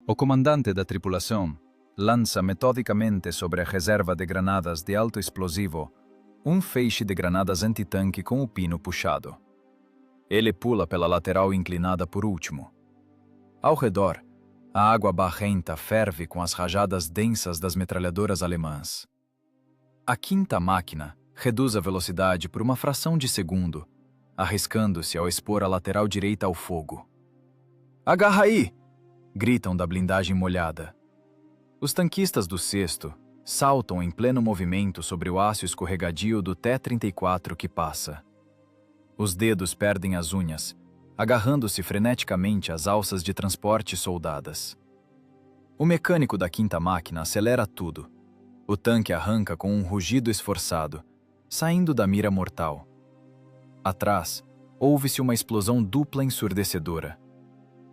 O comandante da tripulação lança metodicamente sobre a reserva de granadas de alto explosivo um feixe de granadas antitanque com o pino puxado. Ele pula pela lateral inclinada por último. Ao redor, a água barrenta ferve com as rajadas densas das metralhadoras alemãs. A 5ª máquina reduz a velocidade por uma fração de segundo, arriscando-se ao expor a lateral direita ao fogo. "Agarra aí!" gritam da blindagem molhada. Os tanquistas do 6º saltam em pleno movimento sobre o aço escorregadio do T-34 que passa. Os dedos perdem as unhas, agarrando-se freneticamente às alças de transporte soldadas. O mecânico da 5ª máquina acelera tudo. O tanque arranca com um rugido esforçado, saindo da mira mortal. Atrás, ouve-se uma explosão dupla ensurdecedora.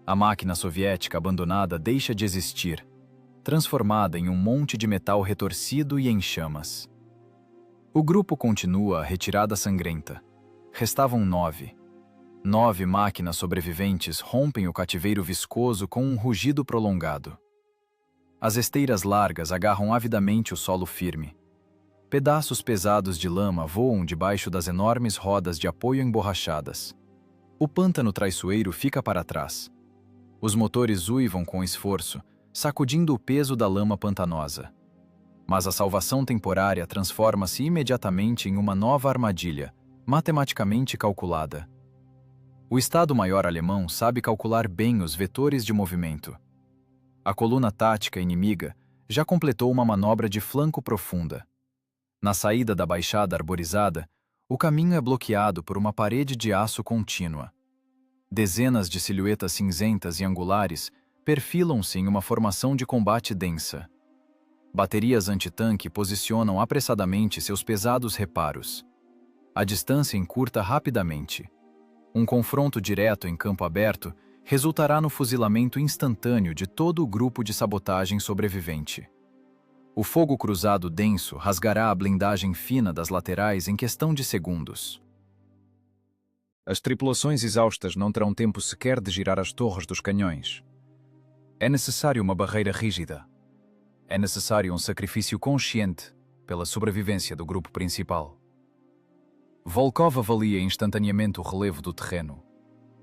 A máquina soviética abandonada deixa de existir, transformada em um monte de metal retorcido e em chamas. O grupo continua a retirada sangrenta. Restavam 9. 9 máquinas sobreviventes rompem o cativeiro viscoso com um rugido prolongado. As esteiras largas agarram avidamente o solo firme. Pedaços pesados de lama voam debaixo das enormes rodas de apoio emborrachadas. O pântano traiçoeiro fica para trás. Os motores uivam com esforço, sacudindo o peso da lama pantanosa. Mas a salvação temporária transforma-se imediatamente em uma nova armadilha, matematicamente calculada. O Estado-Maior alemão sabe calcular bem os vetores de movimento. A coluna tática inimiga já completou uma manobra de flanco profunda. Na saída da baixada arborizada, o caminho é bloqueado por uma parede de aço contínua. Dezenas de silhuetas cinzentas e angulares perfilam-se em uma formação de combate densa. Baterias antitanque posicionam apressadamente seus pesados reparos. A distância encurta rapidamente. Um confronto direto em campo aberto resultará no fuzilamento instantâneo de todo o grupo de sabotagem sobrevivente. O fogo cruzado denso rasgará a blindagem fina das laterais em questão de segundos. As tripulações exaustas não terão tempo sequer de girar as torres dos canhões. É necessário uma barreira rígida. É necessário um sacrifício consciente pela sobrevivência do grupo principal. Volkov avalia instantaneamente o relevo do terreno.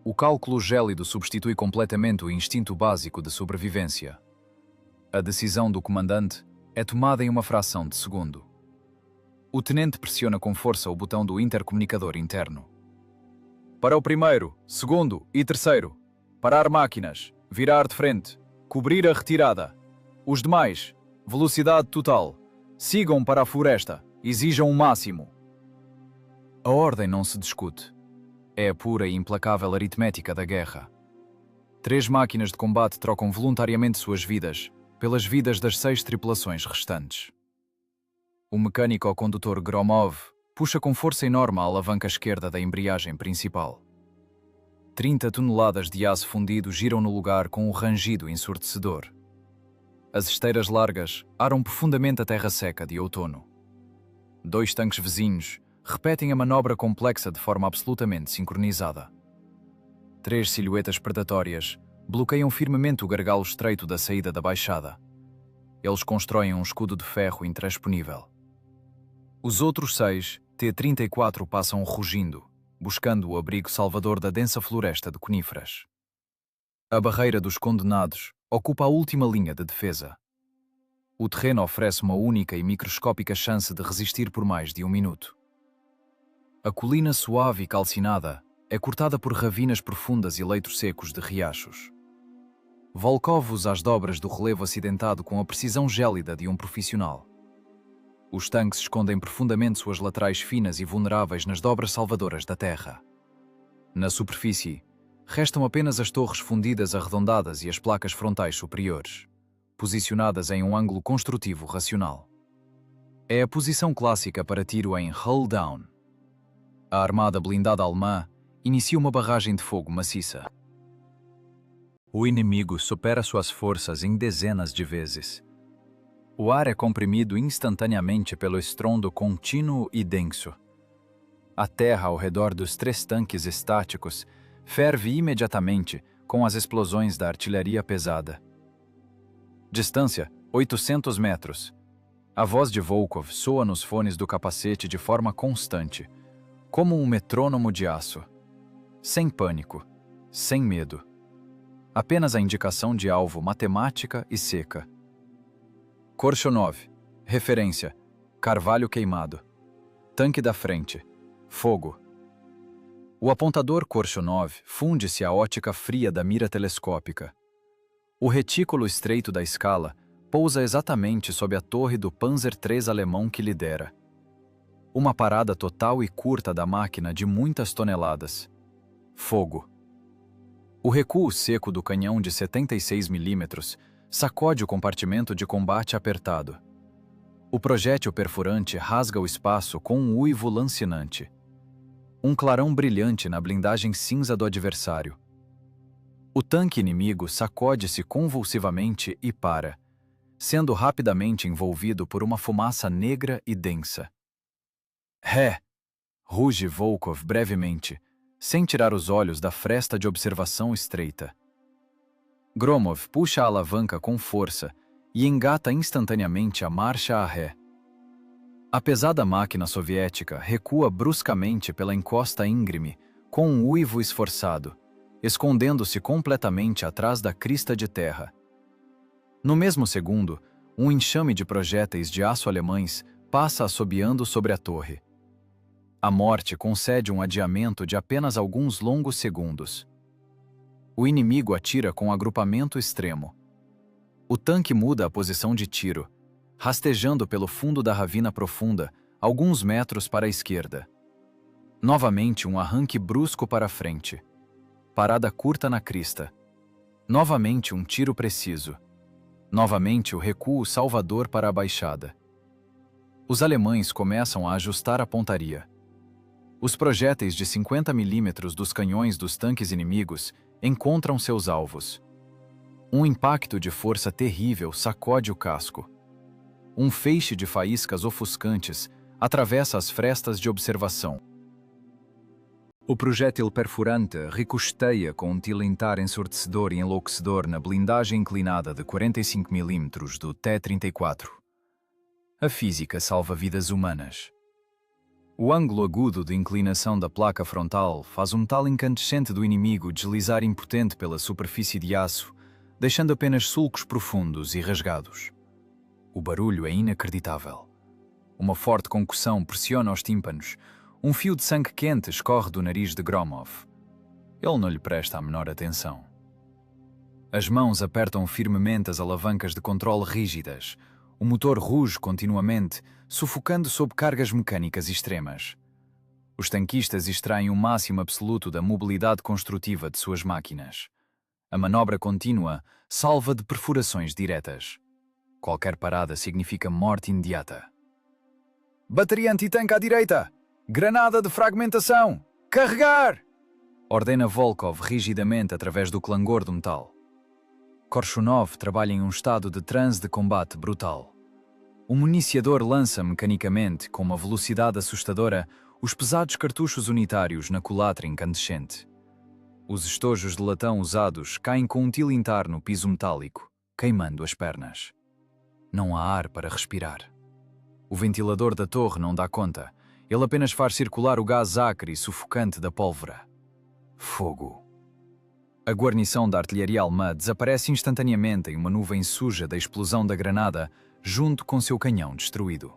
O cálculo gélido substitui completamente o instinto básico de sobrevivência. A decisão do comandante é tomada em uma fração de segundo. O tenente pressiona com força o botão do intercomunicador interno. "Para o primeiro, segundo e terceiro. Parar máquinas. Virar de frente. Cobrir a retirada. Os demais, velocidade total. Sigam para a floresta. Exijam o máximo." A ordem não se discute. É a pura e implacável aritmética da guerra. 3 máquinas de combate trocam voluntariamente suas vidas pelas vidas das 6 tripulações restantes. O mecânico-condutor Gromov Puxa com força enorme a alavanca esquerda da embreagem principal. 30 toneladas de aço fundido giram no lugar com um rangido ensurdecedor. As esteiras largas aram profundamente a terra seca de outono. 2 tanques vizinhos repetem a manobra complexa de forma absolutamente sincronizada. 3 silhuetas predatórias bloqueiam firmemente o gargalo estreito da saída da baixada. Eles constroem um escudo de ferro intransponível. Os outros 6 T-34 passam rugindo, buscando o abrigo salvador da densa floresta de coníferas. A barreira dos condenados ocupa a última linha de defesa. O terreno oferece uma única e microscópica chance de resistir por mais de 1 minuto. A colina suave e calcinada é cortada por ravinas profundas e leitos secos de riachos. Volkov usa as dobras do relevo acidentado com a precisão gélida de um profissional. Os tanques escondem profundamente suas laterais finas e vulneráveis nas dobras salvadoras da terra. Na superfície, restam apenas as torres fundidas arredondadas e as placas frontais superiores, posicionadas em um ângulo construtivo racional. É a posição clássica para tiro em hull down. A armada blindada alemã inicia uma barragem de fogo maciça. O inimigo supera suas forças em dezenas de vezes. O ar é comprimido instantaneamente pelo estrondo contínuo e denso. A terra ao redor dos 3 tanques estáticos ferve imediatamente com as explosões da artilharia pesada. Distância: 800 metros. A voz de Volkov soa nos fones do capacete de forma constante, como um metrônomo de aço. Sem pânico, sem medo. Apenas a indicação de alvo matemática e seca. Korshunov. Referência: carvalho queimado. Tanque da frente. Fogo. O apontador Korshunov funde-se à ótica fria da mira telescópica. O retículo estreito da escala pousa exatamente sob a torre do Panzer III alemão que lidera. Uma parada total e curta da máquina de muitas toneladas. Fogo. O recuo seco do canhão de 76 mm sacode o compartimento de combate apertado. O projétil perfurante rasga o espaço com um uivo lancinante. Um clarão brilhante na blindagem cinza do adversário. O tanque inimigo sacode-se convulsivamente e para, sendo rapidamente envolvido por uma fumaça negra e densa. Ré! Ruge Volkov brevemente, sem tirar os olhos da fresta de observação estreita. Gromov puxa a alavanca com força e engata instantaneamente a marcha a ré. A pesada máquina soviética recua bruscamente pela encosta íngreme, com um uivo esforçado, escondendo-se completamente atrás da crista de terra. No mesmo segundo, um enxame de projéteis de aço alemães passa assobiando sobre a torre. A morte concede um adiamento de apenas alguns longos segundos. O inimigo atira com agrupamento extremo. O tanque muda a posição de tiro, rastejando pelo fundo da ravina profunda, alguns metros para a esquerda. Novamente um arranque brusco para a frente. Parada curta na crista. Novamente um tiro preciso. Novamente o recuo salvador para a baixada. Os alemães começam a ajustar a pontaria. Os projéteis de 50 mm dos canhões dos tanques inimigos encontram seus alvos. Um impacto de força terrível sacode o casco. Um feixe de faíscas ofuscantes atravessa as frestas de observação. O projétil perfurante ricocheteia com um tilintar ensurdecedor e enlouquecedor na blindagem inclinada de 45 mm do T-34. A física salva vidas humanas. O ângulo agudo de inclinação da placa frontal faz um metal incandescente do inimigo deslizar impotente pela superfície de aço, deixando apenas sulcos profundos e rasgados. O barulho é inacreditável. Uma forte concussão pressiona os tímpanos. Um fio de sangue quente escorre do nariz de Gromov. Ele não lhe presta a menor atenção. As mãos apertam firmemente as alavancas de controle rígidas. O motor ruge continuamente, sufocando sob cargas mecânicas extremas. Os tanquistas extraem o máximo absoluto da mobilidade construtiva de suas máquinas. A manobra contínua salva de perfurações diretas. Qualquer parada significa morte imediata. Bateria antitanque à direita! Granada de fragmentação! Carregar! Ordena Volkov rigidamente através do clangor do metal. Korshunov trabalha em um estado de transe de combate brutal. O municiador lança mecanicamente, com uma velocidade assustadora, os pesados cartuchos unitários na culatra incandescente. Os estojos de latão usados caem com um tilintar no piso metálico, queimando as pernas. Não há ar para respirar. O ventilador da torre não dá conta. Ele apenas faz circular o gás acre e sufocante da pólvora. Fogo. A guarnição da artilharia alemã desaparece instantaneamente em uma nuvem suja da explosão da granada, junto com seu canhão destruído.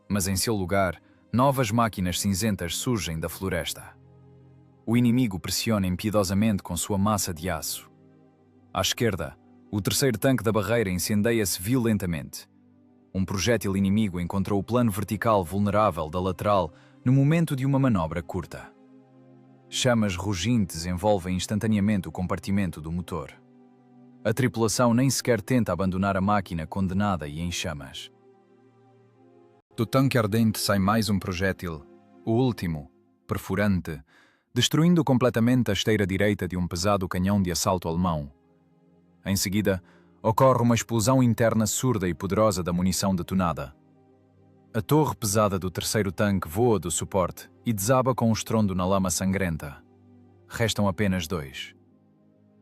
Mas em seu lugar, novas máquinas cinzentas surgem da floresta. O inimigo pressiona impiedosamente com sua massa de aço. À esquerda, o terceiro tanque da barreira incendeia-se violentamente. Um projétil inimigo encontrou o plano vertical vulnerável da lateral no momento de uma manobra curta. Chamas rugintes envolvem instantaneamente o compartimento do motor. A tripulação nem sequer tenta abandonar a máquina condenada e em chamas. Do tanque ardente sai mais um projétil, o último, perfurante, destruindo completamente a esteira direita de um pesado canhão de assalto alemão. Em seguida, ocorre uma explosão interna surda e poderosa da munição detonada. A torre pesada do terceiro tanque voa do suporte e desaba com um estrondo na lama sangrenta. Restam apenas dois.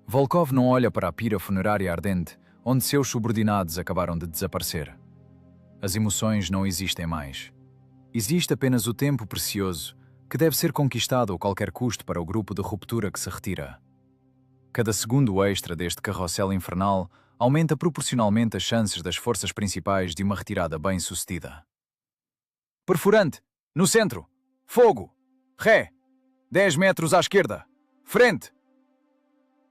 Volkov não olha para a pira funerária ardente, onde seus subordinados acabaram de desaparecer. As emoções não existem mais. Existe apenas o tempo precioso, que deve ser conquistado a qualquer custo para o grupo de ruptura que se retira. Cada segundo extra deste carrossel infernal aumenta proporcionalmente as chances das forças principais de uma retirada bem-sucedida. Perfurante! No centro! Fogo! Ré! 10 metros à esquerda! Frente!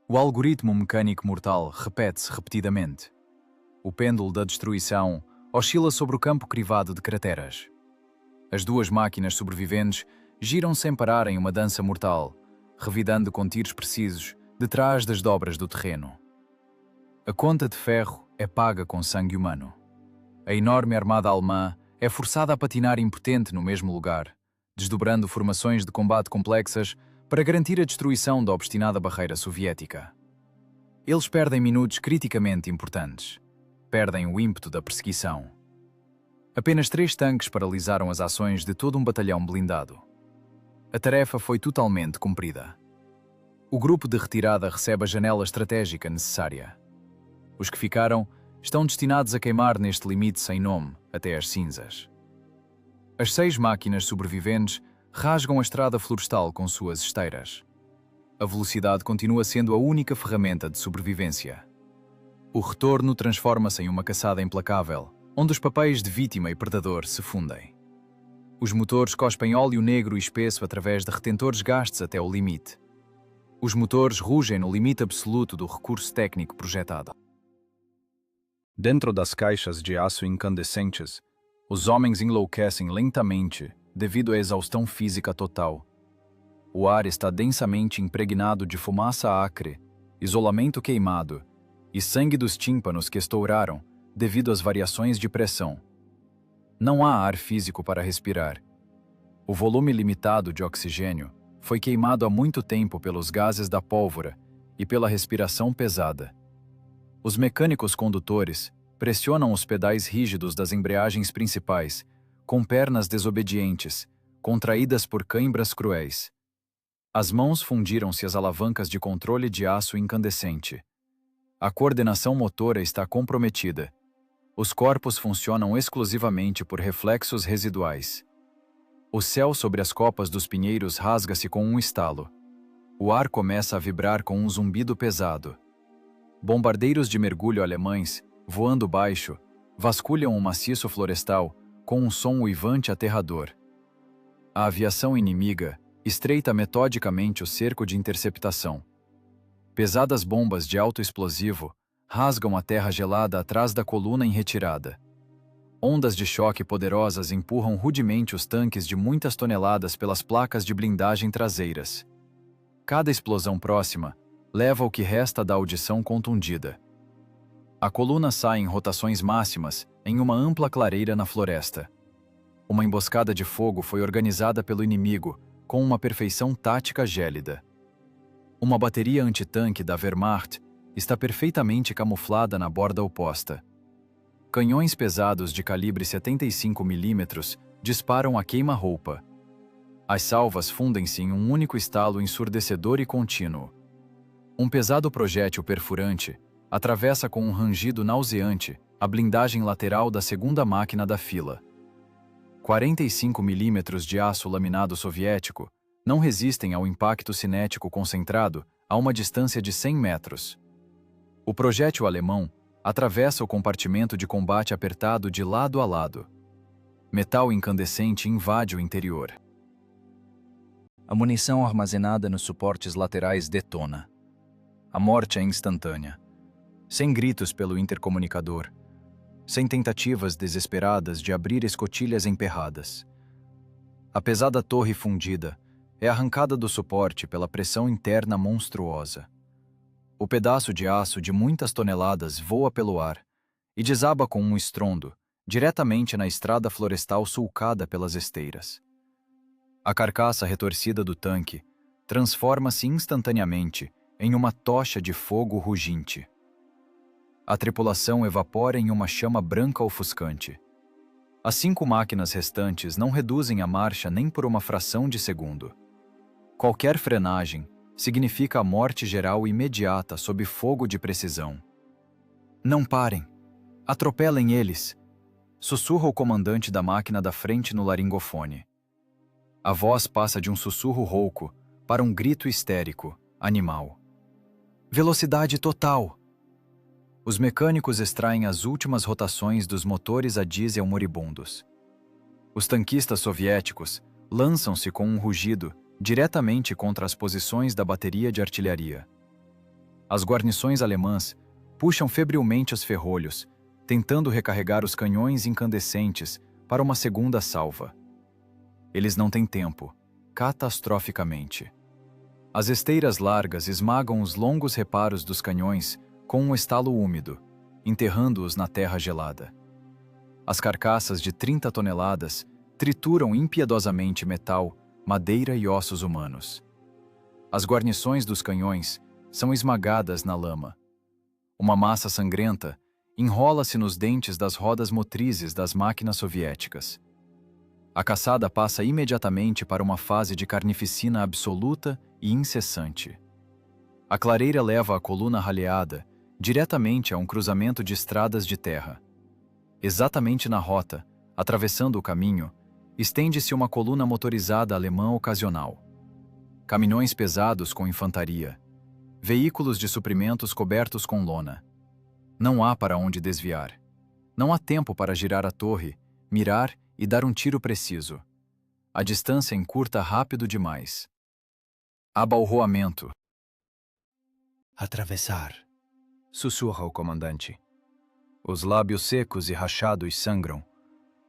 O algoritmo mecânico mortal repete-se repetidamente. O pêndulo da destruição oscila sobre o campo crivado de crateras. As duas máquinas sobreviventes giram sem parar em uma dança mortal, revidando com tiros precisos detrás das dobras do terreno. A conta de ferro é paga com sangue humano. A enorme armada alemã é forçada a patinar impotente no mesmo lugar, desdobrando formações de combate complexas para garantir a destruição da obstinada barreira soviética. Eles perdem minutos criticamente importantes. Perdem o ímpeto da perseguição. Apenas 3 tanques paralisaram as ações de todo um batalhão blindado. A tarefa foi totalmente cumprida. O grupo de retirada recebe a janela estratégica necessária. Os que ficaram estão destinados a queimar neste limite sem nome, até as cinzas. As 6 máquinas sobreviventes rasgam a estrada florestal com suas esteiras. A velocidade continua sendo a única ferramenta de sobrevivência. O retorno transforma-se em uma caçada implacável, onde os papéis de vítima e predador se fundem. Os motores cospem óleo negro e espesso através de retentores gastos até o limite. Os motores rugem no limite absoluto do recurso técnico projetado. Dentro das caixas de aço incandescentes, os homens enlouquecem lentamente devido à exaustão física total. O ar está densamente impregnado de fumaça acre, isolamento queimado e sangue dos tímpanos que estouraram devido às variações de pressão. Não há ar físico para respirar. O volume limitado de oxigênio foi queimado há muito tempo pelos gases da pólvora e pela respiração pesada. Os mecânicos condutores pressionam os pedais rígidos das embreagens principais, com pernas desobedientes, contraídas por cãibras cruéis. As mãos fundiram-se às alavancas de controle de aço incandescente. A coordenação motora está comprometida. Os corpos funcionam exclusivamente por reflexos residuais. O céu sobre as copas dos pinheiros rasga-se com um estalo. O ar começa a vibrar com um zumbido pesado. Bombardeiros de mergulho alemães, voando baixo, vasculham o maciço florestal com um som uivante aterrador. A aviação inimiga estreita metodicamente o cerco de interceptação. Pesadas bombas de alto explosivo rasgam a terra gelada atrás da coluna em retirada. Ondas de choque poderosas empurram rudemente os tanques de muitas toneladas pelas placas de blindagem traseiras. Cada explosão próxima leva o que resta da audição contundida. A coluna sai em rotações máximas em uma ampla clareira na floresta. Uma emboscada de fogo foi organizada pelo inimigo, com uma perfeição tática gélida. Uma bateria antitanque da Wehrmacht está perfeitamente camuflada na borda oposta. Canhões pesados de calibre 75 mm disparam a queima-roupa. As salvas fundem-se em um único estalo ensurdecedor e contínuo. Um pesado projétil perfurante atravessa com um rangido nauseante a blindagem lateral da segunda máquina da fila. 45 mm de aço laminado soviético não resistem ao impacto cinético concentrado a uma distância de 100 metros. O projétil alemão atravessa o compartimento de combate apertado de lado a lado. Metal incandescente invade o interior. A munição armazenada nos suportes laterais detona. A morte é instantânea. Sem gritos pelo intercomunicador. Sem tentativas desesperadas de abrir escotilhas emperradas. A pesada torre fundida é arrancada do suporte pela pressão interna monstruosa. O pedaço de aço de muitas toneladas voa pelo ar e desaba com um estrondo, diretamente na estrada florestal sulcada pelas esteiras. A carcaça retorcida do tanque transforma-se instantaneamente em uma tocha de fogo ruginte. A tripulação evapora em uma chama branca ofuscante. As 5 máquinas restantes não reduzem a marcha nem por uma fração de segundo. Qualquer frenagem significa a morte geral imediata sob fogo de precisão. Não parem! Atropelem eles! Sussurra o comandante da máquina da frente no laringofone. A voz passa de um sussurro rouco para um grito histérico, animal. Velocidade total! Os mecânicos extraem as últimas rotações dos motores a diesel moribundos. Os tanquistas soviéticos lançam-se com um rugido diretamente contra as posições da bateria de artilharia. As guarnições alemãs puxam febrilmente os ferrolhos, tentando recarregar os canhões incandescentes para uma segunda salva. Eles não têm tempo, catastroficamente. As esteiras largas esmagam os longos reparos dos canhões com um estalo úmido, enterrando-os na terra gelada. As carcaças de 30 toneladas trituram impiedosamente metal, madeira e ossos humanos. As guarnições dos canhões são esmagadas na lama. Uma massa sangrenta enrola-se nos dentes das rodas motrizes das máquinas soviéticas. A caçada passa imediatamente para uma fase de carnificina absoluta e incessante. A clareira leva a coluna raleada diretamente a um cruzamento de estradas de terra. Exatamente na rota, atravessando o caminho, estende-se uma coluna motorizada alemã ocasional. Caminhões pesados com infantaria. Veículos de suprimentos cobertos com lona. Não há para onde desviar. Não há tempo para girar a torre, mirar e dar um tiro preciso. A distância encurta rápido demais. Abalroamento. Atravessar, Sussurra o comandante. Os lábios secos e rachados sangram.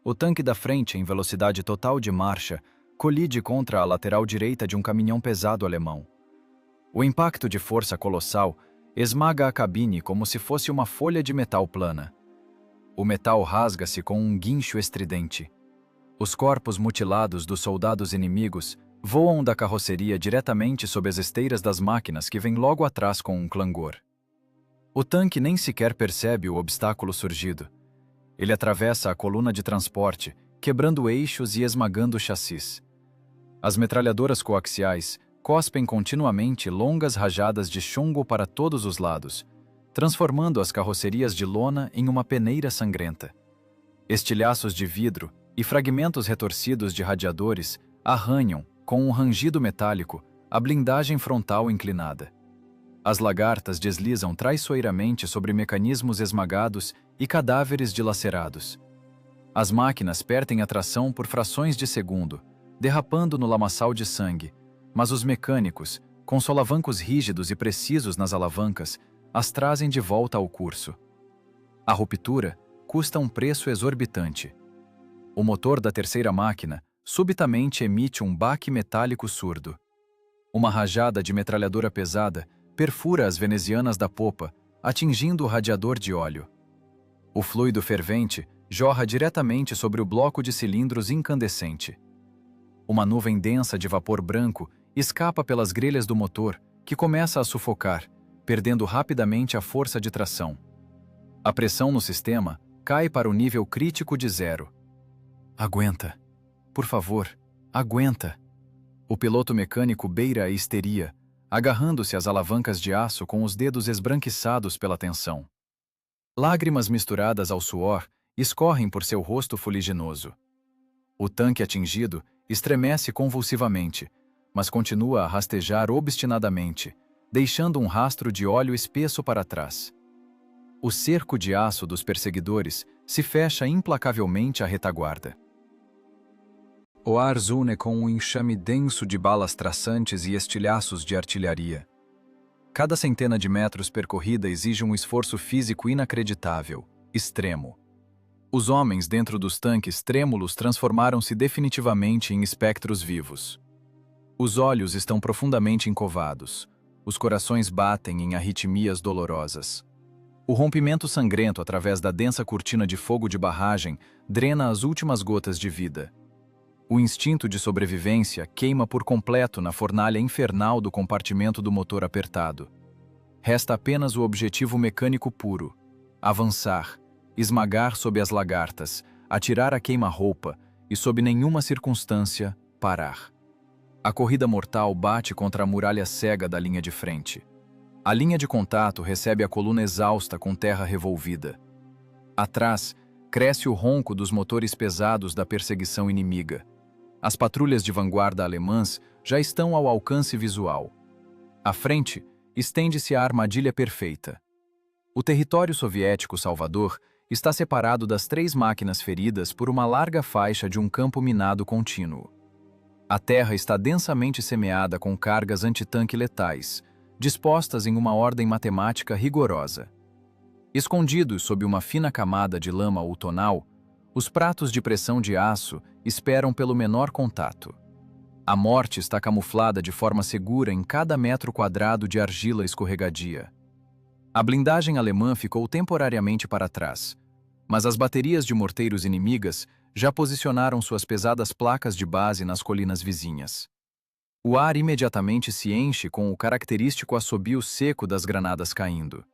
O tanque da frente, em velocidade total de marcha, colide contra a lateral direita de um caminhão pesado alemão. O impacto de força colossal esmaga a cabine como se fosse uma folha de metal plana. O metal rasga-se com um guincho estridente. Os corpos mutilados dos soldados inimigos voam da carroceria diretamente sob as esteiras das máquinas que vêm logo atrás com um clangor. O tanque nem sequer percebe o obstáculo surgido. Ele atravessa a coluna de transporte, quebrando eixos e esmagando chassis. As metralhadoras coaxiais cospem continuamente longas rajadas de chumbo para todos os lados, transformando as carrocerias de lona em uma peneira sangrenta. Estilhaços de vidro e fragmentos retorcidos de radiadores arranham, com um rangido metálico, a blindagem frontal inclinada. As lagartas deslizam traiçoeiramente sobre mecanismos esmagados e cadáveres dilacerados. As máquinas perdem a tração por frações de segundo, derrapando no lamaçal de sangue, mas os mecânicos, com solavancos rígidos e precisos nas alavancas, as trazem de volta ao curso. A ruptura custa um preço exorbitante. O motor da terceira máquina subitamente emite um baque metálico surdo. Uma rajada de metralhadora pesada perfura as venezianas da popa, atingindo o radiador de óleo. O fluido fervente jorra diretamente sobre o bloco de cilindros incandescente. Uma nuvem densa de vapor branco escapa pelas grelhas do motor, que começa a sufocar, perdendo rapidamente a força de tração. A pressão no sistema cai para o nível crítico de 0. Aguenta. Por favor, aguenta. O piloto mecânico beira a histeria, agarrando-se às alavancas de aço com os dedos esbranquiçados pela tensão. Lágrimas misturadas ao suor escorrem por seu rosto fuliginoso. O tanque atingido estremece convulsivamente, mas continua a rastejar obstinadamente, deixando um rastro de óleo espesso para trás. O cerco de aço dos perseguidores se fecha implacavelmente à retaguarda. O ar zune com um enxame denso de balas traçantes e estilhaços de artilharia. Cada centena de metros percorrida exige um esforço físico inacreditável, extremo. Os homens dentro dos tanques trêmulos transformaram-se definitivamente em espectros vivos. Os olhos estão profundamente encovados. Os corações batem em arritmias dolorosas. O rompimento sangrento através da densa cortina de fogo de barragem drena as últimas gotas de vida. O instinto de sobrevivência queima por completo na fornalha infernal do compartimento do motor apertado. Resta apenas o objetivo mecânico puro: avançar, esmagar sob as lagartas, atirar a queima-roupa e, sob nenhuma circunstância, parar. A corrida mortal bate contra a muralha cega da linha de frente. A linha de contato recebe a coluna exausta com terra revolvida. Atrás, cresce o ronco dos motores pesados da perseguição inimiga. As patrulhas de vanguarda alemãs já estão ao alcance visual. À frente, estende-se a armadilha perfeita. O território soviético Salvador está separado das 3 máquinas feridas por uma larga faixa de um campo minado contínuo. A terra está densamente semeada com cargas antitanque letais, dispostas em uma ordem matemática rigorosa. Escondidos sob uma fina camada de lama outonal, os pratos de pressão de aço esperam pelo menor contato. A morte está camuflada de forma segura em cada metro quadrado de argila escorregadia. A blindagem alemã ficou temporariamente para trás, mas as baterias de morteiros inimigas já posicionaram suas pesadas placas de base nas colinas vizinhas. O ar imediatamente se enche com o característico assobio seco das granadas caindo.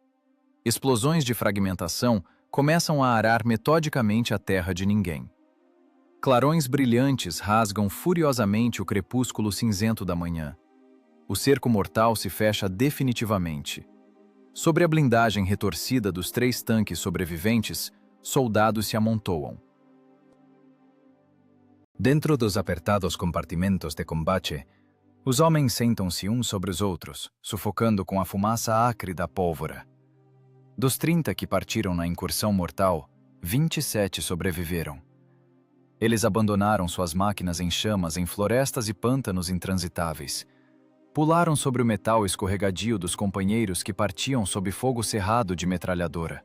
Explosões de fragmentação começam a arar metodicamente a terra de ninguém. Clarões brilhantes rasgam furiosamente o crepúsculo cinzento da manhã. O cerco mortal se fecha definitivamente. Sobre a blindagem retorcida dos 3 tanques sobreviventes, soldados se amontoam. Dentro dos apertados compartimentos de combate, os homens sentam-se uns sobre os outros, sufocando com a fumaça acre da pólvora. Dos 30 que partiram na incursão mortal, 27 sobreviveram. Eles abandonaram suas máquinas em chamas em florestas e pântanos intransitáveis. Pularam sobre o metal escorregadio dos companheiros que partiam sob fogo cerrado de metralhadora.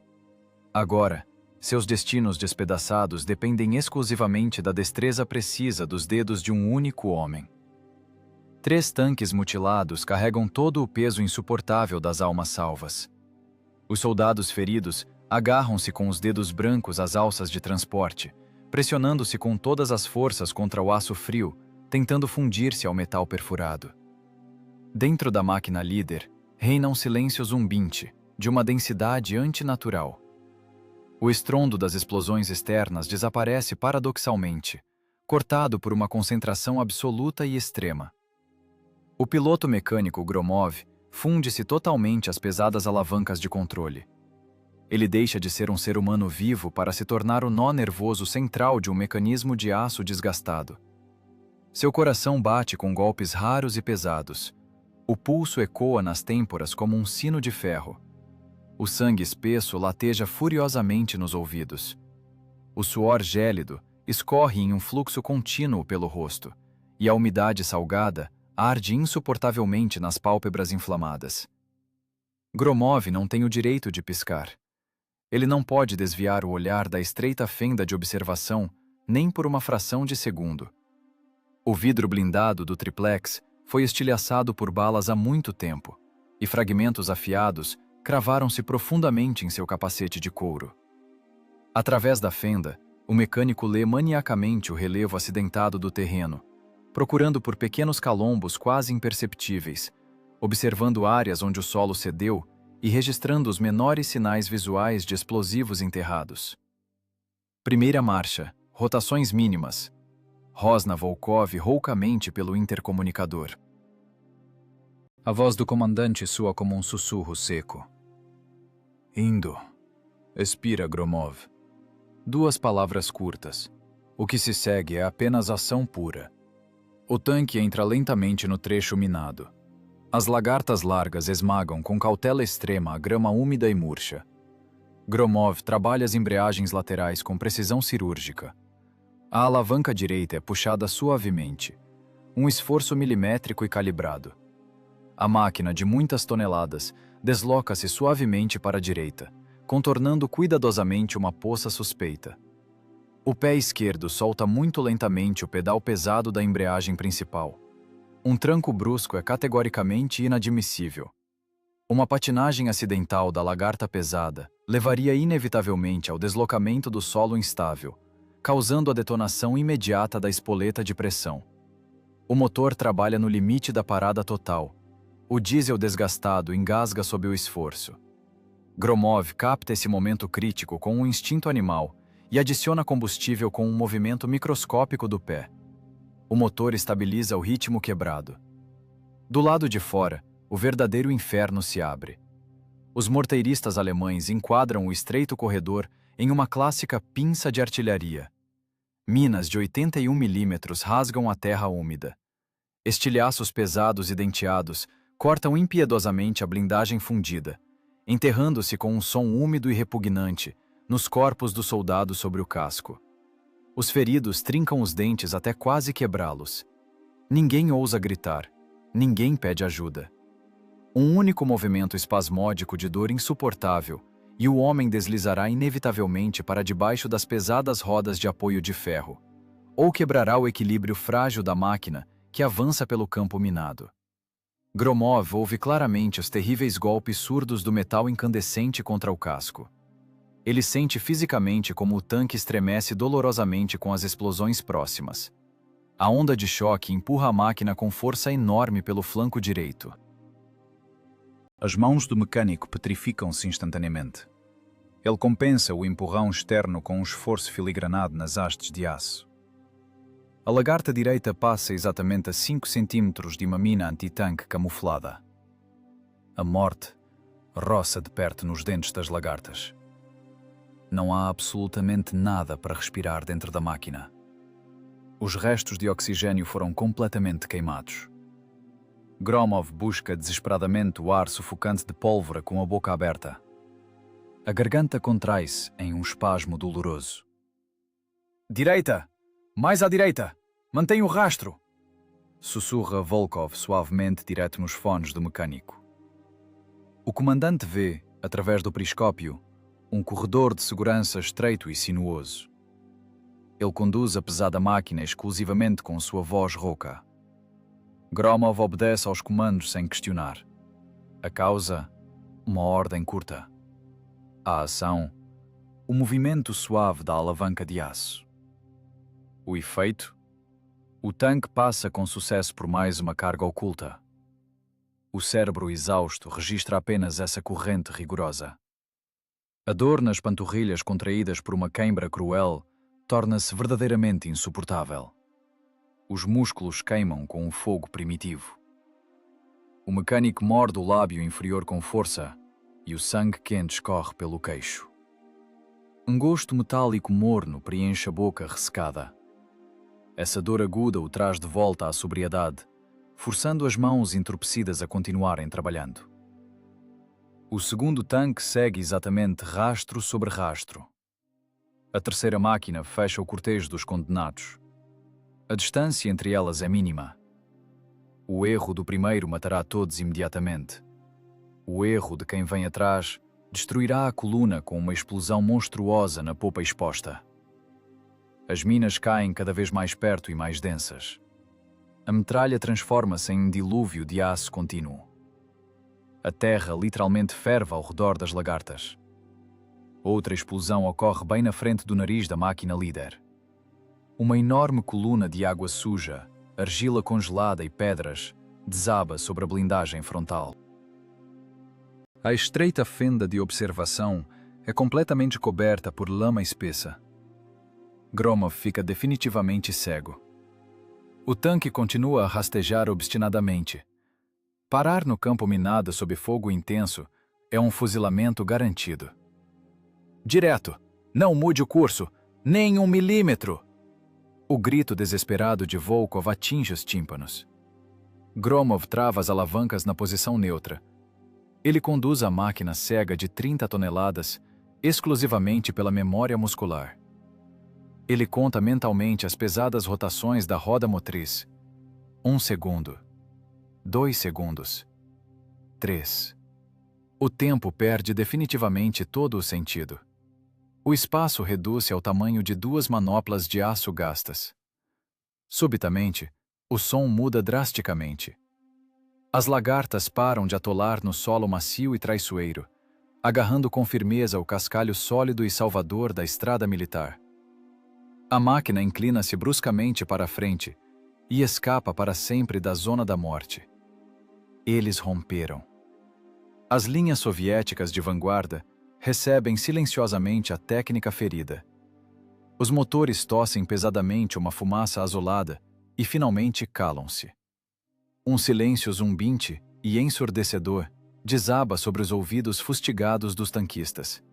Agora, seus destinos despedaçados dependem exclusivamente da destreza precisa dos dedos de um único homem. 3 tanques mutilados carregam todo o peso insuportável das almas salvas. Os soldados feridos agarram-se com os dedos brancos às alças de transporte, pressionando-se com todas as forças contra o aço frio, tentando fundir-se ao metal perfurado. Dentro da máquina líder, reina um silêncio zumbinte, de uma densidade antinatural. O estrondo das explosões externas desaparece paradoxalmente, cortado por uma concentração absoluta e extrema. O piloto mecânico Gromov funde-se totalmente às pesadas alavancas de controle. Ele deixa de ser um ser humano vivo para se tornar o nó nervoso central de um mecanismo de aço desgastado. Seu coração bate com golpes raros e pesados. O pulso ecoa nas têmporas como um sino de ferro. O sangue espesso lateja furiosamente nos ouvidos. O suor gélido escorre em um fluxo contínuo pelo rosto, e a umidade salgada arde insuportavelmente nas pálpebras inflamadas. Gromov não tem o direito de piscar. Ele não pode desviar o olhar da estreita fenda de observação nem por uma fração de segundo. O vidro blindado do triplex foi estilhaçado por balas há muito tempo, e fragmentos afiados cravaram-se profundamente em seu capacete de couro. Através da fenda, O mecânico lê maniacamente o relevo acidentado do terreno, procurando por pequenos calombos quase imperceptíveis, observando áreas onde o solo cedeu e registrando os menores sinais visuais de explosivos enterrados. Primeira marcha, rotações mínimas. Rosna Volkov roucamente pelo intercomunicador. A voz do comandante soa como um sussurro seco. Indo. Expira Gromov. 2 palavras curtas. O que se segue é apenas ação pura. O tanque entra lentamente no trecho minado. As lagartas largas esmagam com cautela extrema a grama úmida e murcha. Gromov trabalha as embreagens laterais com precisão cirúrgica. A alavanca direita é puxada suavemente. Um esforço milimétrico e calibrado. A máquina, de muitas toneladas, desloca-se suavemente para a direita, contornando cuidadosamente uma poça suspeita. O pé esquerdo solta muito lentamente o pedal pesado da embreagem principal. Um tranco brusco é categoricamente inadmissível. Uma patinagem acidental da lagarta pesada levaria inevitavelmente ao deslocamento do solo instável, causando a detonação imediata da espoleta de pressão. O motor trabalha no limite da parada total. O diesel desgastado engasga sob o esforço. Gromov capta esse momento crítico com um instinto animal e adiciona combustível com um movimento microscópico do pé. O motor estabiliza o ritmo quebrado. Do lado de fora, o verdadeiro inferno se abre. Os morteiristas alemães enquadram o estreito corredor em uma clássica pinça de artilharia. Minas de 81 milímetros rasgam a terra úmida. Estilhaços pesados e denteados cortam impiedosamente a blindagem fundida, enterrando-se com um som úmido e repugnante nos corpos dos soldados sobre o casco. Os feridos trincam os dentes até quase quebrá-los. Ninguém ousa gritar, ninguém pede ajuda. Um único movimento espasmódico de dor insuportável e o homem deslizará inevitavelmente para debaixo das pesadas rodas de apoio de ferro, ou quebrará o equilíbrio frágil da máquina que avança pelo campo minado. Gromov ouve claramente os terríveis golpes surdos do metal incandescente contra o casco. Ele sente fisicamente como o tanque estremece dolorosamente com as explosões próximas. A onda de choque empurra a máquina com força enorme pelo flanco direito. As mãos do mecânico petrificam-se instantaneamente. Ele compensa o empurrão externo com um esforço filigranado nas hastes de aço. A lagarta direita passa exatamente a 5 centímetros de uma mina antitanque camuflada. A morte roça de perto nos dentes das lagartas. Não há absolutamente nada para respirar dentro da máquina. Os restos de oxigênio foram completamente queimados. Gromov busca desesperadamente o ar sufocante de pólvora com a boca aberta. A garganta contrai-se em um espasmo doloroso. Direita! Mais à direita! Mantenha o rastro! Sussurra Volkov suavemente direto nos fones do mecânico. O comandante vê, através do periscópio, um corredor de segurança estreito e sinuoso. Ele conduz a pesada máquina exclusivamente com sua voz rouca. Gromov obedece aos comandos sem questionar. A causa, uma ordem curta. A ação, o movimento suave da alavanca de aço. O efeito, o tanque passa com sucesso por mais uma carga oculta. O cérebro exausto registra apenas essa corrente rigorosa. A dor nas panturrilhas contraídas por uma queimbra cruel torna-se verdadeiramente insuportável. Os músculos queimam com um fogo primitivo. O mecânico morde o lábio inferior com força e o sangue quente escorre pelo queixo. Um gosto metálico morno preenche a boca ressecada. Essa dor aguda o traz de volta à sobriedade, forçando as mãos entorpecidas a continuarem trabalhando. O segundo tanque segue exatamente rastro sobre rastro. A terceira máquina fecha o cortejo dos condenados. A distância entre elas é mínima. O erro do primeiro matará todos imediatamente. O erro de quem vem atrás destruirá a coluna com uma explosão monstruosa na popa exposta. As minas caem cada vez mais perto e mais densas. A metralha transforma-se em um dilúvio de aço contínuo. A terra literalmente ferve ao redor das lagartas. Outra explosão ocorre bem na frente do nariz da máquina líder. Uma enorme coluna de água suja, argila congelada e pedras desaba sobre a blindagem frontal. A estreita fenda de observação é completamente coberta por lama espessa. Gromov fica definitivamente cego. O tanque continua a rastejar obstinadamente. Parar no campo minado sob fogo intenso é um fuzilamento garantido. Direto! Não mude o curso! Nem 1 milímetro! O grito desesperado de Volkov atinge os tímpanos. Gromov trava as alavancas na posição neutra. Ele conduz a máquina cega de 30 toneladas exclusivamente pela memória muscular. Ele conta mentalmente as pesadas rotações da roda motriz. 1 segundo. 2 segundos. 3. O tempo perde definitivamente todo o sentido. O espaço reduz-se ao tamanho de 2 manoplas de aço gastas. Subitamente, o som muda drasticamente. As lagartas param de atolar no solo macio e traiçoeiro, agarrando com firmeza o cascalho sólido e salvador da estrada militar. A máquina inclina-se bruscamente para a frente e escapa para sempre da zona da morte. Eles romperam. As linhas soviéticas de vanguarda recebem silenciosamente a técnica ferida. Os motores tossem pesadamente uma fumaça azulada e finalmente calam-se. Um silêncio zumbinte e ensurdecedor desaba sobre os ouvidos fustigados dos tanquistas.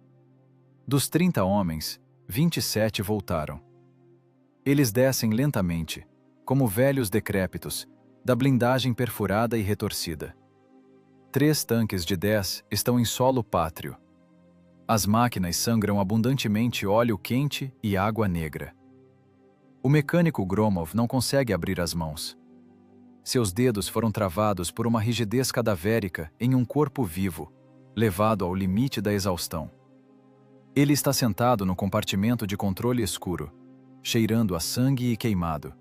Dos 30 homens, 27 voltaram. Eles descem lentamente, como velhos decrépitos, da blindagem perfurada e retorcida. 3 tanques de 10 estão em solo pátrio. As máquinas sangram abundantemente óleo quente e água negra. O mecânico Gromov não consegue abrir as mãos. Seus dedos foram travados por uma rigidez cadavérica em um corpo vivo, levado ao limite da exaustão. Ele está sentado no compartimento de controle escuro, cheirando a sangue e queimado,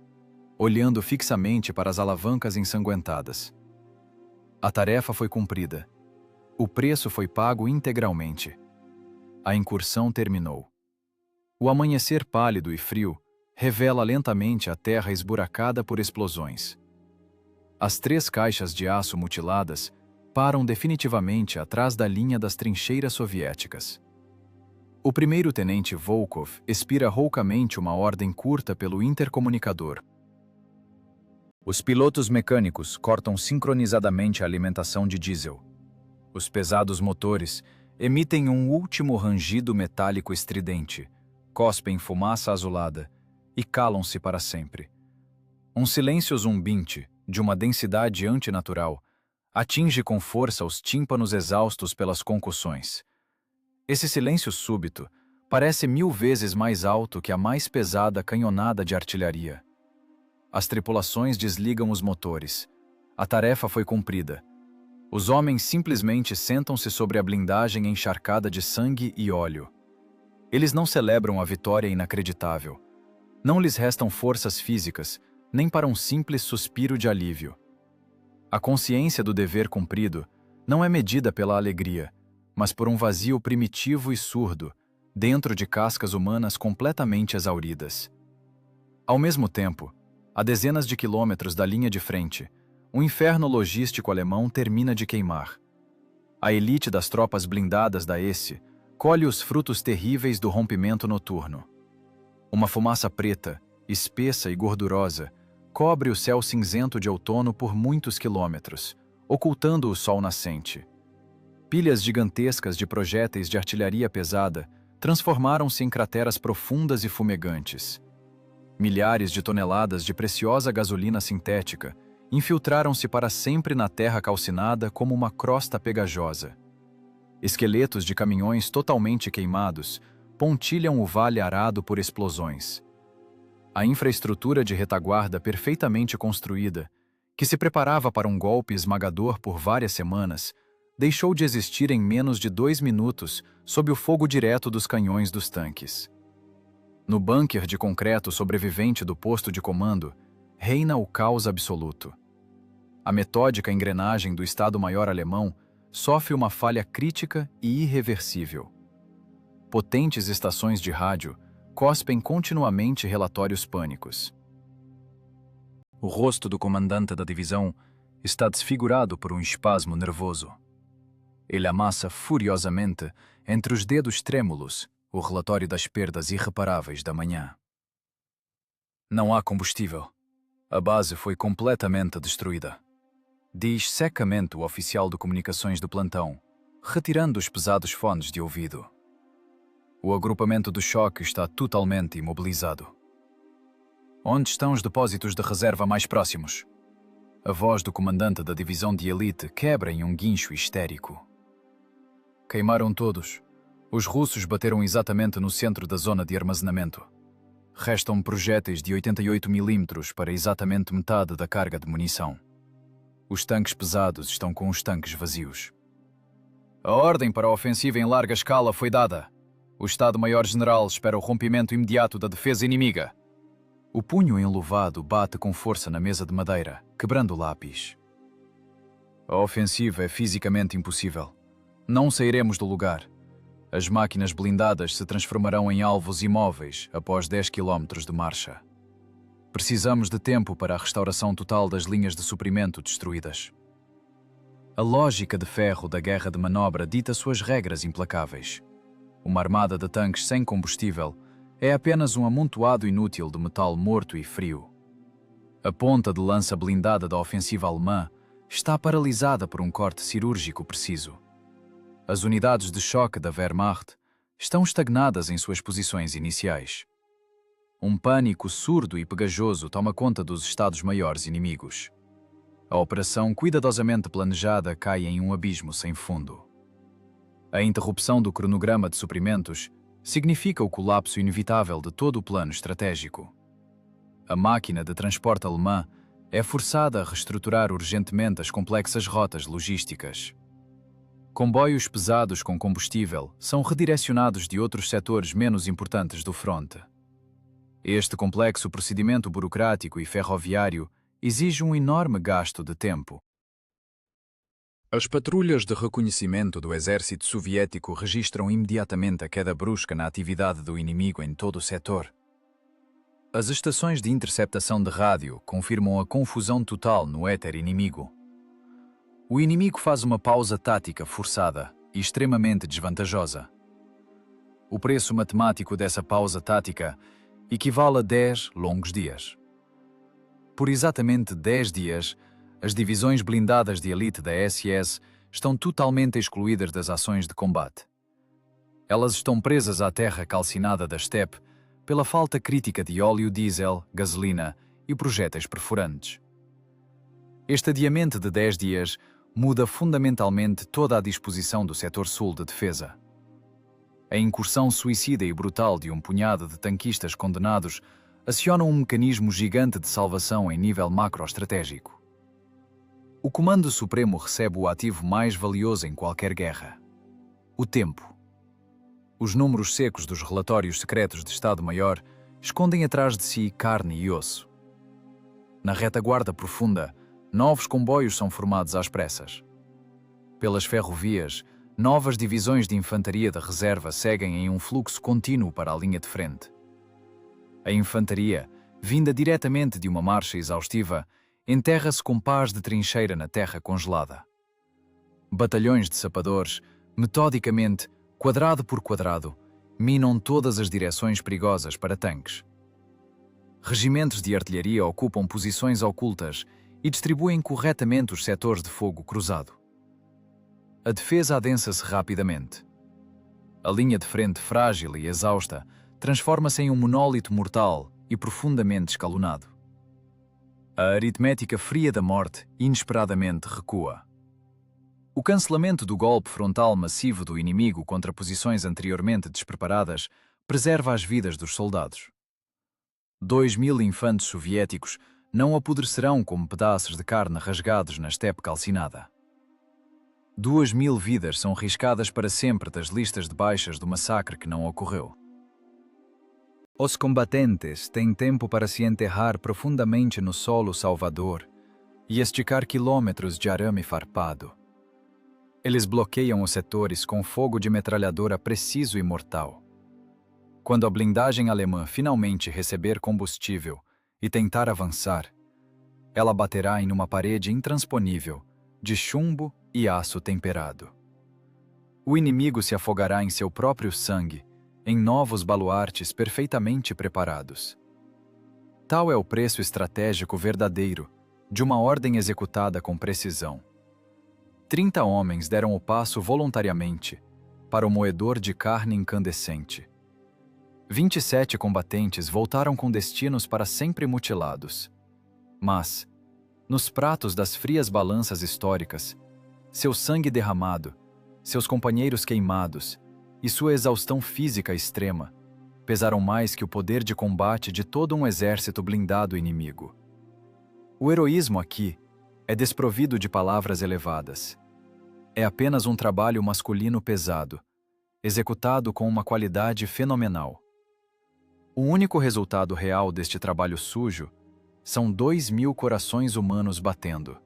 olhando fixamente para as alavancas ensanguentadas. A tarefa foi cumprida. O preço foi pago integralmente. A incursão terminou. O amanhecer pálido e frio revela lentamente a terra esburacada por explosões. As 3 caixas de aço mutiladas param definitivamente atrás da linha das trincheiras soviéticas. O primeiro-tenente Volkov expira roucamente uma ordem curta pelo intercomunicador. Os pilotos mecânicos cortam sincronizadamente a alimentação de diesel. Os pesados motores emitem um último rangido metálico estridente, cospem fumaça azulada e calam-se para sempre. Um silêncio zumbinte, de uma densidade antinatural, atinge com força os tímpanos exaustos pelas concussões. Esse silêncio súbito parece 1000 vezes mais alto que a mais pesada canhonada de artilharia. As tripulações desligam os motores. A tarefa foi cumprida. Os homens simplesmente sentam-se sobre a blindagem encharcada de sangue e óleo. Eles não celebram a vitória inacreditável. Não lhes restam forças físicas, nem para um simples suspiro de alívio. A consciência do dever cumprido não é medida pela alegria, mas por um vazio primitivo e surdo, dentro de cascas humanas completamente exauridas. Ao mesmo tempo, a dezenas de quilômetros da linha de frente, o inferno logístico alemão termina de queimar. A elite das tropas blindadas da ESE colhe os frutos terríveis do rompimento noturno. Uma fumaça preta, espessa e gordurosa, cobre o céu cinzento de outono por muitos quilômetros, ocultando o sol nascente. Pilhas gigantescas de projéteis de artilharia pesada transformaram-se em crateras profundas e fumegantes. Milhares de toneladas de preciosa gasolina sintética infiltraram-se para sempre na terra calcinada como uma crosta pegajosa. Esqueletos de caminhões totalmente queimados pontilham o vale arado por explosões. A infraestrutura de retaguarda perfeitamente construída, que se preparava para um golpe esmagador por várias semanas, deixou de existir em menos de 2 minutos sob o fogo direto dos canhões dos tanques. No bunker de concreto sobrevivente do posto de comando, reina o caos absoluto. A metódica engrenagem do Estado-Maior alemão sofre uma falha crítica e irreversível. potentes estações de rádio cospem continuamente relatórios pânicos. O rosto do comandante da divisão está desfigurado por um espasmo nervoso. Ele amassa furiosamente, entre os dedos trêmulos, o relatório das perdas irreparáveis da manhã. Não há combustível. A base foi completamente destruída. Diz secamente o oficial de comunicações do plantão, retirando os pesados fones de ouvido. O agrupamento do choque está totalmente imobilizado. Onde estão os depósitos de reserva mais próximos? A voz do comandante da divisão de elite quebra em um guincho histérico. Queimaram todos. Os russos bateram exatamente no centro da zona de armazenamento. Restam projéteis de 88 mm para exatamente metade da carga de munição. Os tanques pesados estão com os tanques vazios. A ordem para a ofensiva em larga escala foi dada. O Estado-Maior-General espera o rompimento imediato da defesa inimiga. O punho enluvado bate com força na mesa de madeira, quebrando o lápis. A ofensiva é fisicamente impossível. Não sairemos do lugar. As máquinas blindadas se transformarão em alvos imóveis após 10 km de marcha. Precisamos de tempo para a restauração total das linhas de suprimento destruídas. A lógica de ferro da guerra de manobra dita suas regras implacáveis. Uma armada de tanques sem combustível é apenas um amontoado inútil de metal morto e frio. A ponta de lança blindada da ofensiva alemã está paralisada por um corte cirúrgico preciso. As unidades de choque da Wehrmacht estão estagnadas em suas posições iniciais. Um pânico surdo e pegajoso toma conta dos Estados-Maiores inimigos. A operação cuidadosamente planejada cai em um abismo sem fundo. A interrupção do cronograma de suprimentos significa o colapso inevitável de todo o plano estratégico. A máquina de transporte alemã é forçada a reestruturar urgentemente as complexas rotas logísticas. Comboios pesados com combustível são redirecionados de outros setores menos importantes do fronte. Este complexo procedimento burocrático e ferroviário exige um enorme gasto de tempo. As patrulhas de reconhecimento do exército soviético registram imediatamente a queda brusca na atividade do inimigo em todo o setor. As estações de interceptação de rádio confirmam a confusão total no éter inimigo. O inimigo faz uma pausa tática forçada e extremamente desvantajosa. O preço matemático dessa pausa tática equivale a 10 longos dias. Por exatamente 10 dias, as divisões blindadas de elite da SS estão totalmente excluídas das ações de combate. Elas estão presas à terra calcinada da estepe pela falta crítica de óleo diesel, gasolina e projéteis perfurantes. Este adiamento de 10 dias muda fundamentalmente toda a disposição do setor sul de defesa. A incursão suicida e brutal de um punhado de tanquistas condenados aciona um mecanismo gigante de salvação em nível macroestratégico. O Comando Supremo recebe o ativo mais valioso em qualquer guerra: o tempo. Os números secos dos relatórios secretos de Estado-Maior escondem atrás de si carne e osso. Na retaguarda profunda, novos comboios são formados às pressas. Pelas ferrovias, novas divisões de infantaria de reserva seguem em um fluxo contínuo para a linha de frente. A infantaria, vinda diretamente de uma marcha exaustiva, enterra-se com pás de trincheira na terra congelada. Batalhões de sapadores, metodicamente, quadrado por quadrado, minam todas as direções perigosas para tanques. Regimentos de artilharia ocupam posições ocultas e distribuem corretamente os setores de fogo cruzado. A defesa adensa-se rapidamente. A linha de frente frágil e exausta transforma-se em um monólito mortal e profundamente escalonado. A aritmética fria da morte inesperadamente recua. O cancelamento do golpe frontal massivo do inimigo contra posições anteriormente despreparadas preserva as vidas dos soldados. 2.000 infantes soviéticos não apodrecerão como pedaços de carne rasgados na estepe calcinada. 2.000 vidas são riscadas para sempre das listas de baixas do massacre que não ocorreu. Os combatentes têm tempo para se enterrar profundamente no solo salvador e esticar quilômetros de arame farpado. Eles bloqueiam os setores com fogo de metralhadora preciso e mortal. Quando a blindagem alemã finalmente receber combustível e tentar avançar, ela baterá em uma parede intransponível, de chumbo e aço temperado. O inimigo se afogará em seu próprio sangue, em novos baluartes perfeitamente preparados. Tal é o preço estratégico verdadeiro de uma ordem executada com precisão. 30 homens deram o passo voluntariamente para o moedor de carne incandescente. 27 combatentes voltaram com destinos para sempre mutilados. Mas, nos pratos das frias balanças históricas, seu sangue derramado, seus companheiros queimados e sua exaustão física extrema pesaram mais que o poder de combate de todo um exército blindado inimigo. O heroísmo aqui é desprovido de palavras elevadas. É apenas um trabalho masculino pesado, executado com uma qualidade fenomenal. O único resultado real deste trabalho sujo são 2.000 corações humanos batendo.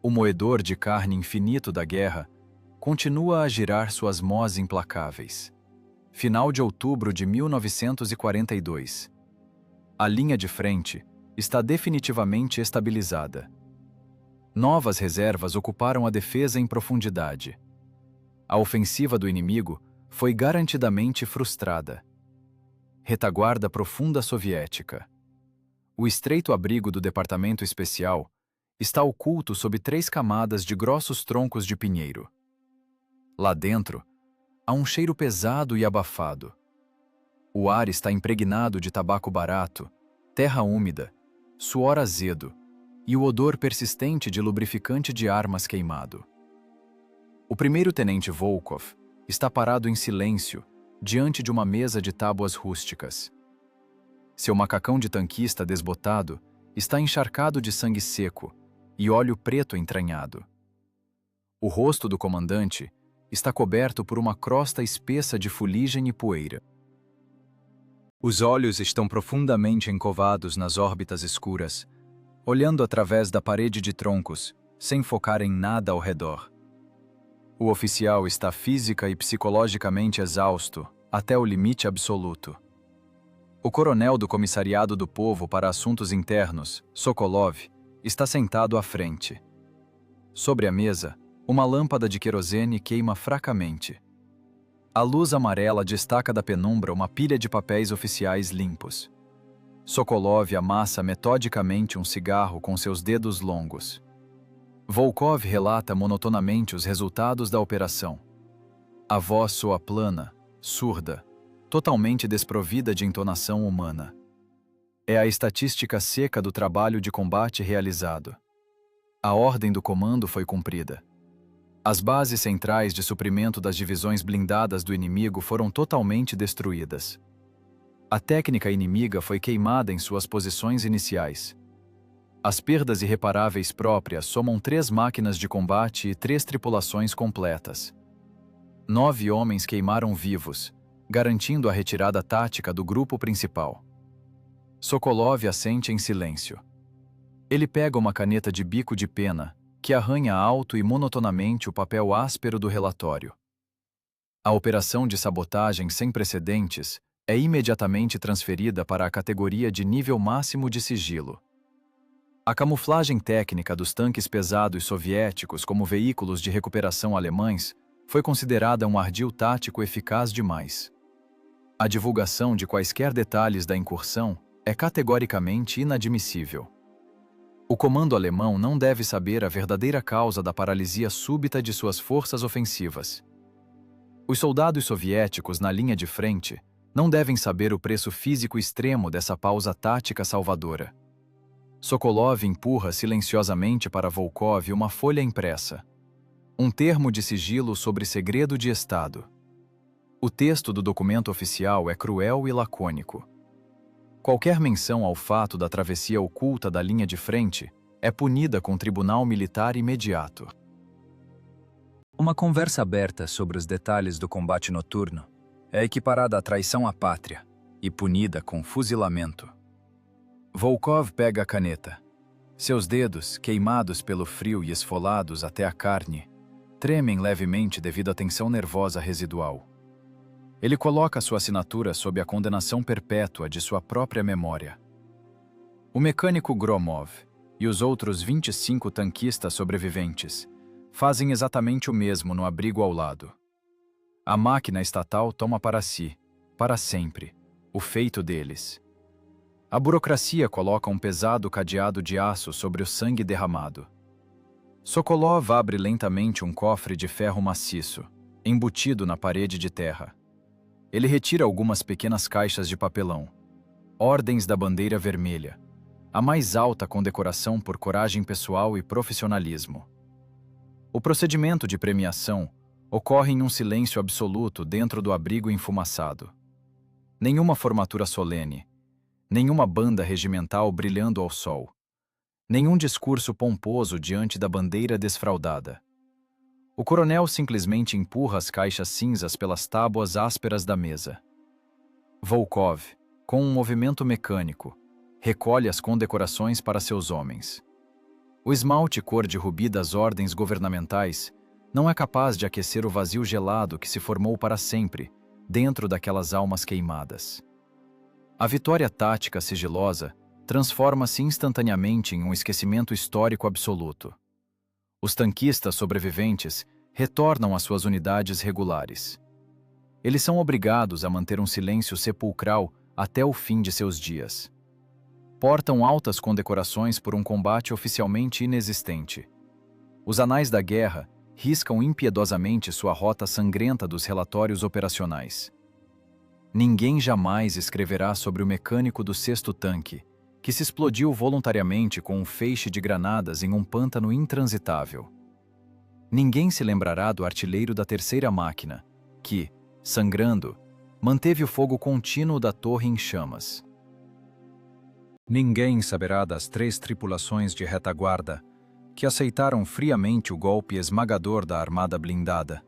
O moedor de carne infinito da guerra continua a girar suas mós implacáveis. Final de outubro de 1942. A linha de frente está definitivamente estabilizada. Novas reservas ocuparam a defesa em profundidade. A ofensiva do inimigo foi garantidamente frustrada. Retaguarda profunda soviética. O estreito abrigo do Departamento Especial está oculto sob 3 camadas de grossos troncos de pinheiro. Lá dentro, há um cheiro pesado e abafado. O ar está impregnado de tabaco barato, terra úmida, suor azedo e o odor persistente de lubrificante de armas queimado. O primeiro-tenente Volkov está parado em silêncio diante de uma mesa de tábuas rústicas. Seu macacão de tanquista desbotado está encharcado de sangue seco e óleo preto entranhado. O rosto do comandante está coberto por uma crosta espessa de fuligem e poeira. Os olhos estão profundamente encovados nas órbitas escuras, olhando através da parede de troncos, sem focar em nada ao redor. O oficial está física e psicologicamente exausto, até o limite absoluto. O coronel do Comissariado do Povo para Assuntos Internos, Sokolov, está sentado à frente. Sobre a mesa, uma lâmpada de querosene queima fracamente. A luz amarela destaca da penumbra uma pilha de papéis oficiais limpos. Sokolov amassa metodicamente um cigarro com seus dedos longos. Volkov relata monotonamente os resultados da operação. A voz soa plana, surda, totalmente desprovida de entonação humana. É a estatística seca do trabalho de combate realizado. A ordem do comando foi cumprida. As bases centrais de suprimento das divisões blindadas do inimigo foram totalmente destruídas. A técnica inimiga foi queimada em suas posições iniciais. As perdas irreparáveis próprias somam 3 máquinas de combate e 3 tripulações completas. 9 homens queimaram vivos, garantindo a retirada tática do grupo principal. Sokolov assente em silêncio. Ele pega uma caneta de bico de pena, que arranha alto e monotonamente o papel áspero do relatório. A operação de sabotagem sem precedentes é imediatamente transferida para a categoria de nível máximo de sigilo. A camuflagem técnica dos tanques pesados soviéticos como veículos de recuperação alemães foi considerada um ardil tático eficaz demais. A divulgação de quaisquer detalhes da incursão é categoricamente inadmissível. O comando alemão não deve saber a verdadeira causa da paralisia súbita de suas forças ofensivas. Os soldados soviéticos na linha de frente não devem saber o preço físico extremo dessa pausa tática salvadora. Sokolov empurra silenciosamente para Volkov uma folha impressa. Um termo de sigilo sobre segredo de Estado. O texto do documento oficial é cruel e lacônico. Qualquer menção ao fato da travessia oculta da linha de frente é punida com tribunal militar imediato. Uma conversa aberta sobre os detalhes do combate noturno é equiparada à traição à pátria e punida com fuzilamento. Volkov pega a caneta. Seus dedos, queimados pelo frio e esfolados até a carne, tremem levemente devido à tensão nervosa residual. Ele coloca sua assinatura sob a condenação perpétua de sua própria memória. O mecânico Gromov e os outros 25 tanquistas sobreviventes fazem exatamente o mesmo no abrigo ao lado. A máquina estatal toma para si, para sempre, o feito deles. A burocracia coloca um pesado cadeado de aço sobre o sangue derramado. Sokolov abre lentamente um cofre de ferro maciço, embutido na parede de terra. Ele retira algumas pequenas caixas de papelão, ordens da bandeira vermelha, a mais alta condecoração por coragem pessoal e profissionalismo. O procedimento de premiação ocorre em um silêncio absoluto dentro do abrigo enfumaçado. Nenhuma formatura solene, nenhuma banda regimental brilhando ao sol, nenhum discurso pomposo diante da bandeira desfraldada. O coronel simplesmente empurra as caixas cinzas pelas tábuas ásperas da mesa. Volkov, com um movimento mecânico, recolhe as condecorações para seus homens. O esmalte cor de rubi das ordens governamentais não é capaz de aquecer o vazio gelado que se formou para sempre dentro daquelas almas queimadas. A vitória tática sigilosa transforma-se instantaneamente em um esquecimento histórico absoluto. Os tanquistas sobreviventes retornam às suas unidades regulares. Eles são obrigados a manter um silêncio sepulcral até o fim de seus dias. Portam altas condecorações por um combate oficialmente inexistente. Os anais da guerra riscam impiedosamente sua rota sangrenta dos relatórios operacionais. Ninguém jamais escreverá sobre o mecânico do 6º tanque, que se explodiu voluntariamente com um feixe de granadas em um pântano intransitável. Ninguém se lembrará do artilheiro da 3ª máquina, que, sangrando, manteve o fogo contínuo da torre em chamas. Ninguém saberá das 3 tripulações de retaguarda que aceitaram friamente o golpe esmagador da armada blindada.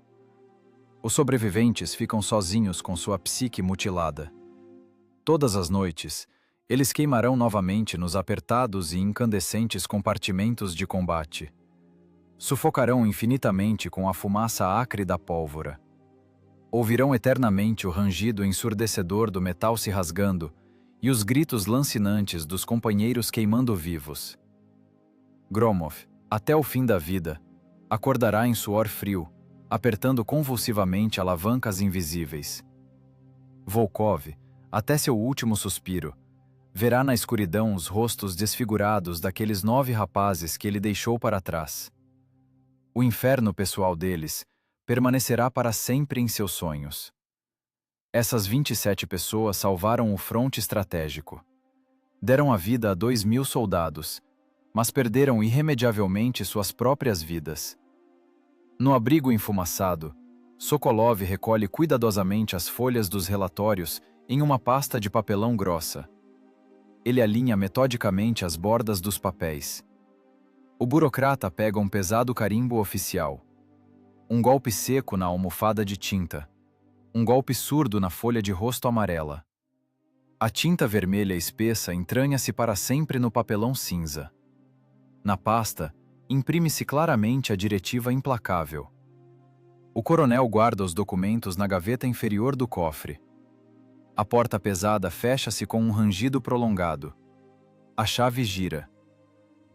Os sobreviventes ficam sozinhos com sua psique mutilada. Todas as noites, eles queimarão novamente nos apertados e incandescentes compartimentos de combate. Sufocarão infinitamente com a fumaça acre da pólvora. Ouvirão eternamente o rangido ensurdecedor do metal se rasgando e os gritos lancinantes dos companheiros queimando vivos. Gromov, até o fim da vida, acordará em suor frio, apertando convulsivamente alavancas invisíveis. Volkov, até seu último suspiro, verá na escuridão os rostos desfigurados daqueles 9 rapazes que ele deixou para trás. O inferno pessoal deles permanecerá para sempre em seus sonhos. Essas 27 pessoas salvaram o fronte estratégico. Deram a vida a 2.000 soldados, mas perderam irremediavelmente suas próprias vidas. No abrigo enfumaçado, Sokolov recolhe cuidadosamente as folhas dos relatórios em uma pasta de papelão grossa. Ele alinha metodicamente as bordas dos papéis. O burocrata pega um pesado carimbo oficial. Um golpe seco na almofada de tinta. Um golpe surdo na folha de rosto amarela. A tinta vermelha espessa entranha-se para sempre no papelão cinza. Na pasta, imprime-se claramente a diretiva implacável. O coronel guarda os documentos na gaveta inferior do cofre. A porta pesada fecha-se com um rangido prolongado. A chave gira.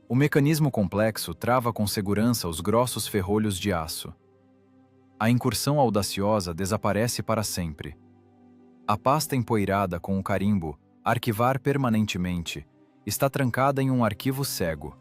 O mecanismo complexo trava com segurança os grossos ferrolhos de aço. A incursão audaciosa desaparece para sempre. A pasta empoeirada com o carimbo "Arquivar permanentemente" está trancada em um arquivo cego.